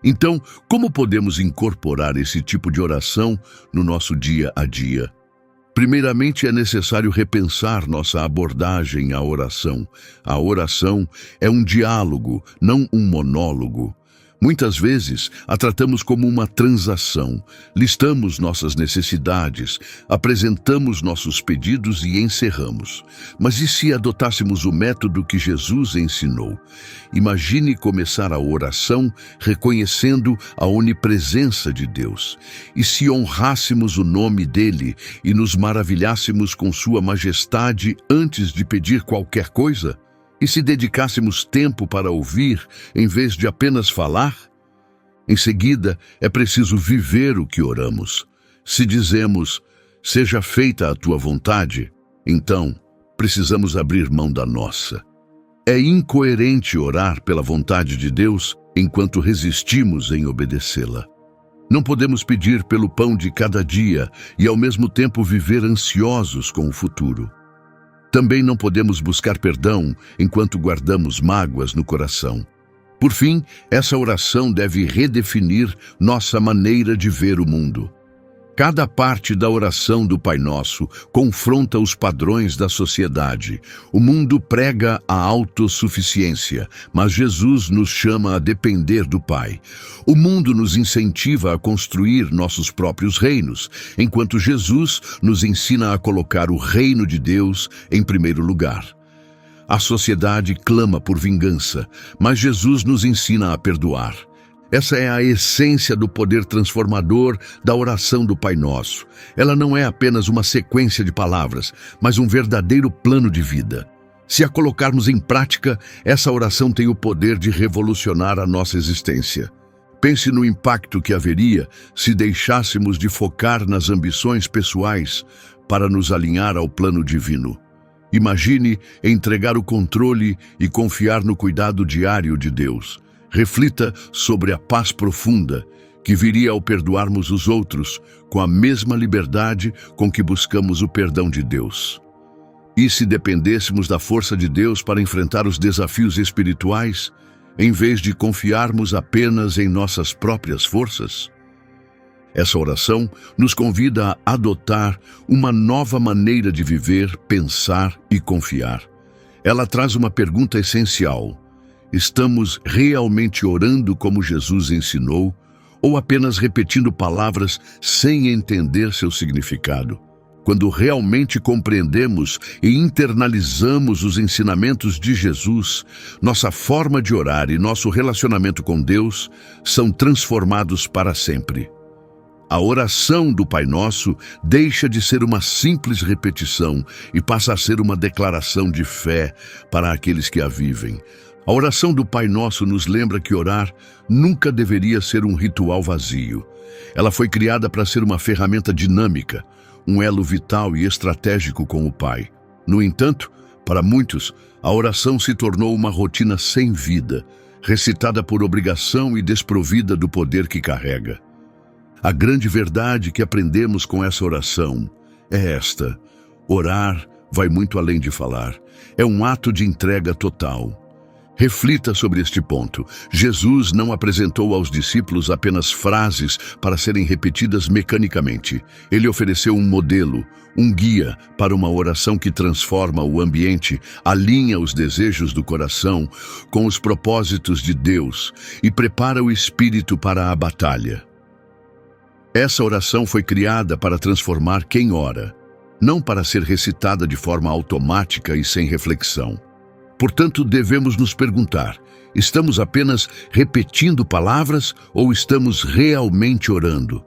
Então, como podemos incorporar esse tipo de oração no nosso dia a dia? Primeiramente, é necessário repensar nossa abordagem à oração. A oração é um diálogo, não um monólogo. Muitas vezes, a tratamos como uma transação. Listamos nossas necessidades, apresentamos nossos pedidos e encerramos. Mas e se adotássemos o método que Jesus ensinou? Imagine começar a oração reconhecendo a onipresença de Deus. E se honrássemos o nome dele e nos maravilhássemos com sua majestade antes de pedir qualquer coisa? E se dedicássemos tempo para ouvir, em vez de apenas falar? Em seguida, é preciso viver o que oramos. Se dizemos, seja feita a tua vontade, então precisamos abrir mão da nossa. É incoerente orar pela vontade de Deus enquanto resistimos em obedecê-la. Não podemos pedir pelo pão de cada dia e ao mesmo tempo viver ansiosos com o futuro. Também não podemos buscar perdão enquanto guardamos mágoas no coração. Por fim, essa oração deve redefinir nossa maneira de ver o mundo. Cada parte da oração do Pai Nosso confronta os padrões da sociedade. O mundo prega a autossuficiência, mas Jesus nos chama a depender do Pai. O mundo nos incentiva a construir nossos próprios reinos, enquanto Jesus nos ensina a colocar o reino de Deus em primeiro lugar. A sociedade clama por vingança, mas Jesus nos ensina a perdoar. Essa é a essência do poder transformador da oração do Pai Nosso. Ela não é apenas uma sequência de palavras, mas um verdadeiro plano de vida. Se a colocarmos em prática, essa oração tem o poder de revolucionar a nossa existência. Pense no impacto que haveria se deixássemos de focar nas ambições pessoais para nos alinhar ao plano divino. Imagine entregar o controle e confiar no cuidado diário de Deus. Reflita sobre a paz profunda que viria ao perdoarmos os outros com a mesma liberdade com que buscamos o perdão de Deus. E se dependêssemos da força de Deus para enfrentar os desafios espirituais, em vez de confiarmos apenas em nossas próprias forças? Essa oração nos convida a adotar uma nova maneira de viver, pensar e confiar. Ela traz uma pergunta essencial. Estamos realmente orando como Jesus ensinou, ou apenas repetindo palavras sem entender seu significado? Quando realmente compreendemos e internalizamos os ensinamentos de Jesus, nossa forma de orar e nosso relacionamento com Deus são transformados para sempre. A oração do Pai Nosso deixa de ser uma simples repetição e passa a ser uma declaração de fé para aqueles que a vivem. A oração do Pai Nosso nos lembra que orar nunca deveria ser um ritual vazio. Ela foi criada para ser uma ferramenta dinâmica, um elo vital e estratégico com o Pai. No entanto, para muitos, a oração se tornou uma rotina sem vida, recitada por obrigação e desprovida do poder que carrega. A grande verdade que aprendemos com essa oração é esta: orar vai muito além de falar. É um ato de entrega total. Reflita sobre este ponto. Jesus não apresentou aos discípulos apenas frases para serem repetidas mecanicamente. Ele ofereceu um modelo, um guia para uma oração que transforma o ambiente, alinha os desejos do coração com os propósitos de Deus e prepara o espírito para a batalha. Essa oração foi criada para transformar quem ora, não para ser recitada de forma automática e sem reflexão. Portanto, devemos nos perguntar: estamos apenas repetindo palavras ou estamos realmente orando?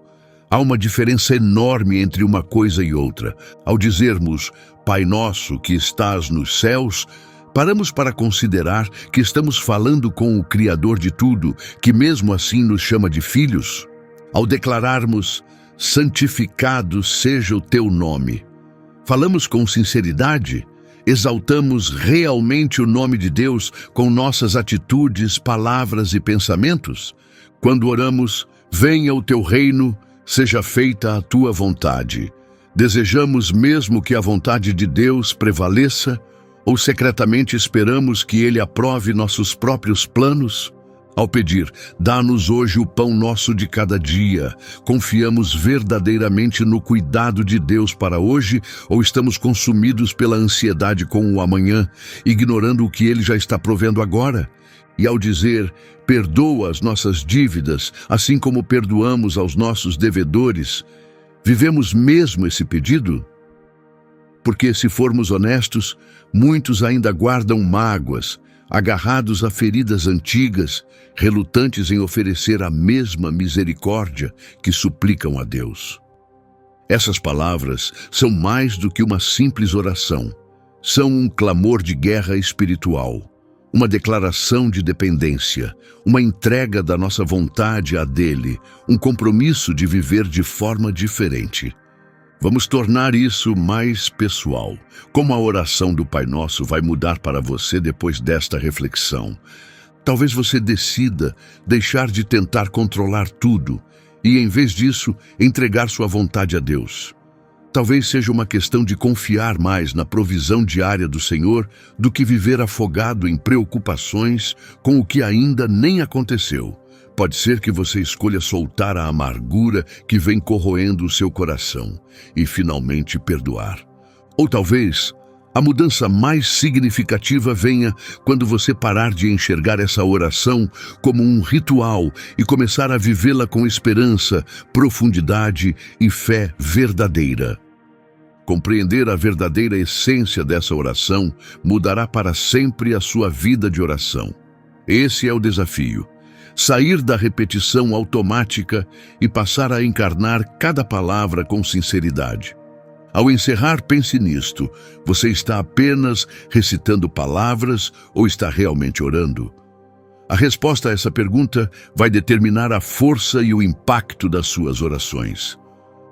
Há uma diferença enorme entre uma coisa e outra. Ao dizermos Pai Nosso que estás nos céus, paramos para considerar que estamos falando com o Criador de tudo, que mesmo assim nos chama de filhos. Ao declararmos santificado seja o teu nome, falamos com sinceridade? exaltamos realmente o nome de Deus com nossas atitudes, palavras e pensamentos? Quando oramos, venha o teu reino, seja feita a tua vontade. Desejamos mesmo que a vontade de Deus prevaleça ou secretamente esperamos que Ele aprove nossos próprios planos? Ao pedir, dá-nos hoje o pão nosso de cada dia, confiamos verdadeiramente no cuidado de Deus para hoje ou estamos consumidos pela ansiedade com o amanhã, ignorando o que Ele já está provendo agora? E ao dizer, perdoa as nossas dívidas, assim como perdoamos aos nossos devedores, vivemos mesmo esse pedido? Porque, se formos honestos, muitos ainda guardam mágoas, agarrados a feridas antigas, relutantes em oferecer a mesma misericórdia que suplicam a Deus. Essas palavras são mais do que uma simples oração. São um clamor de guerra espiritual, uma declaração de dependência, uma entrega da nossa vontade a dele, um compromisso de viver de forma diferente. Vamos tornar isso mais pessoal. Como a oração do Pai Nosso vai mudar para você depois desta reflexão? Talvez você decida deixar de tentar controlar tudo e, em vez disso, entregar sua vontade a Deus. Talvez seja uma questão de confiar mais na provisão diária do Senhor do que viver afogado em preocupações com o que ainda nem aconteceu. Pode ser que você escolha soltar a amargura que vem corroendo o seu coração e finalmente perdoar. Ou talvez a mudança mais significativa venha quando você parar de enxergar essa oração como um ritual e começar a vivê-la com esperança, profundidade e fé verdadeira. Compreender a verdadeira essência dessa oração mudará para sempre a sua vida de oração. Esse é o desafio. Sair da repetição automática e passar a encarnar cada palavra com sinceridade. Ao encerrar, pense nisto. Você está apenas recitando palavras ou está realmente orando? A resposta a essa pergunta vai determinar a força e o impacto das suas orações.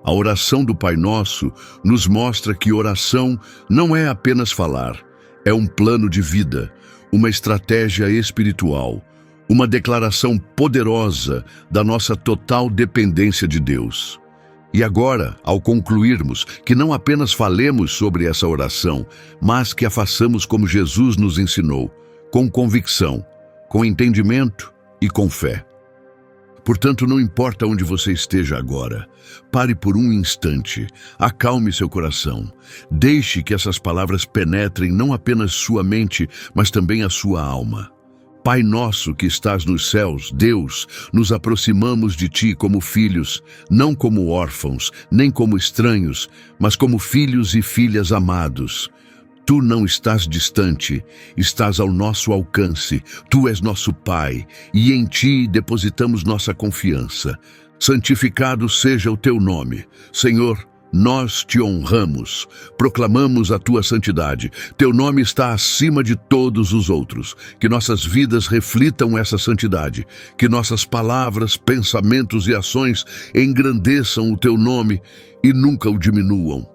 A oração do Pai Nosso nos mostra que oração não é apenas falar, é um plano de vida, uma estratégia espiritual, uma declaração poderosa da nossa total dependência de Deus. E agora, ao concluirmos, que não apenas falemos sobre essa oração, mas que a façamos como Jesus nos ensinou, com convicção, com entendimento e com fé. Portanto, não importa onde você esteja agora, pare por um instante, acalme seu coração, deixe que essas palavras penetrem não apenas sua mente, mas também a sua alma. Pai nosso que estás nos céus, Deus, nos aproximamos de Ti como filhos, não como órfãos, nem como estranhos, mas como filhos e filhas amados. Tu não estás distante, estás ao nosso alcance, Tu és nosso Pai, e em Ti depositamos nossa confiança. Santificado seja o Teu nome. Senhor, nós Te honramos, proclamamos a Tua santidade. Teu nome está acima de todos os outros. Que nossas vidas reflitam essa santidade. Que nossas palavras, pensamentos e ações engrandeçam o Teu nome e nunca o diminuam.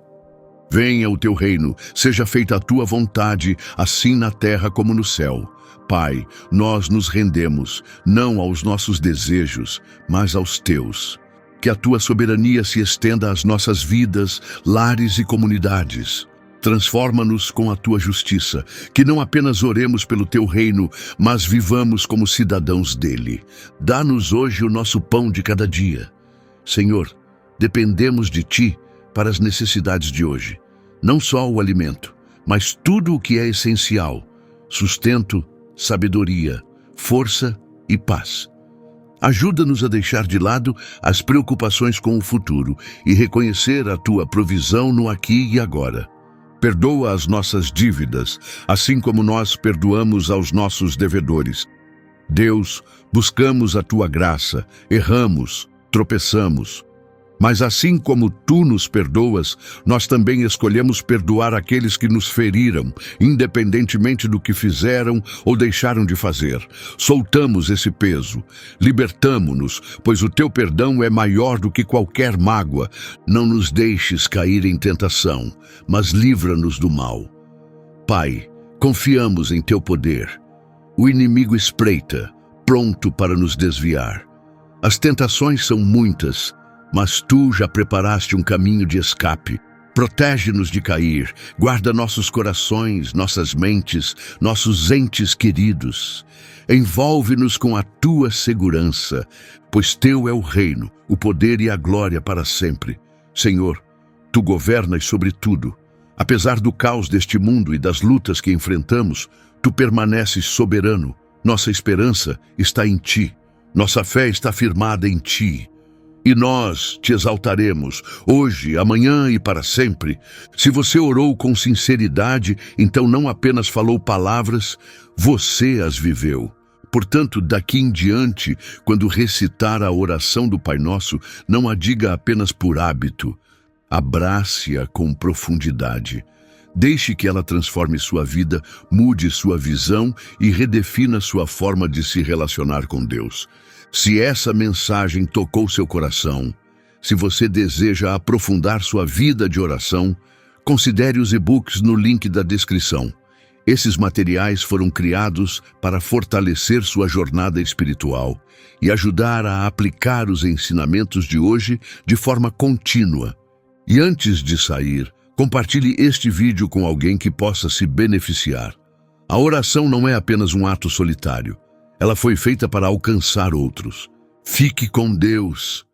Venha o Teu reino, seja feita a Tua vontade, assim na terra como no céu. Pai, nós nos rendemos, não aos nossos desejos, mas aos Teus. Que a Tua soberania se estenda às nossas vidas, lares e comunidades. Transforma-nos com a Tua justiça, que não apenas oremos pelo Teu reino, mas vivamos como cidadãos dele. Dá-nos hoje o nosso pão de cada dia. Senhor, dependemos de Ti para as necessidades de hoje. Não só o alimento, mas tudo o que é essencial: sustento, sabedoria, força e paz. Ajuda-nos a deixar de lado as preocupações com o futuro e reconhecer a Tua provisão no aqui e agora. Perdoa as nossas dívidas, assim como nós perdoamos aos nossos devedores. Deus, buscamos a Tua graça, erramos, tropeçamos. Mas assim como Tu nos perdoas, nós também escolhemos perdoar aqueles que nos feriram, independentemente do que fizeram ou deixaram de fazer. Soltamos esse peso, libertamo-nos, pois o Teu perdão é maior do que qualquer mágoa. Não nos deixes cair em tentação, mas livra-nos do mal. Pai, confiamos em Teu poder. O inimigo espreita, pronto para nos desviar. As tentações são muitas, mas Tu já preparaste um caminho de escape. Protege-nos de cair, guarda nossos corações, nossas mentes, nossos entes queridos. Envolve-nos com a Tua segurança, pois Teu é o reino, o poder e a glória para sempre. Senhor, Tu governas sobre tudo. Apesar do caos deste mundo e das lutas que enfrentamos, Tu permaneces soberano. Nossa esperança está em Ti. Nossa fé está firmada em Ti. E nós Te exaltaremos, hoje, amanhã e para sempre. Se você orou com sinceridade, então não apenas falou palavras, você as viveu. Portanto, daqui em diante, quando recitar a oração do Pai Nosso, não a diga apenas por hábito. Abrace-a com profundidade. Deixe que ela transforme sua vida, mude sua visão e redefina sua forma de se relacionar com Deus. Se essa mensagem tocou seu coração, se você deseja aprofundar sua vida de oração, considere os e-books no link da descrição. Esses materiais foram criados para fortalecer sua jornada espiritual e ajudar a aplicar os ensinamentos de hoje de forma contínua. E antes de sair, compartilhe este vídeo com alguém que possa se beneficiar. A oração não é apenas um ato solitário. Ela foi feita para alcançar outros. Fique com Deus.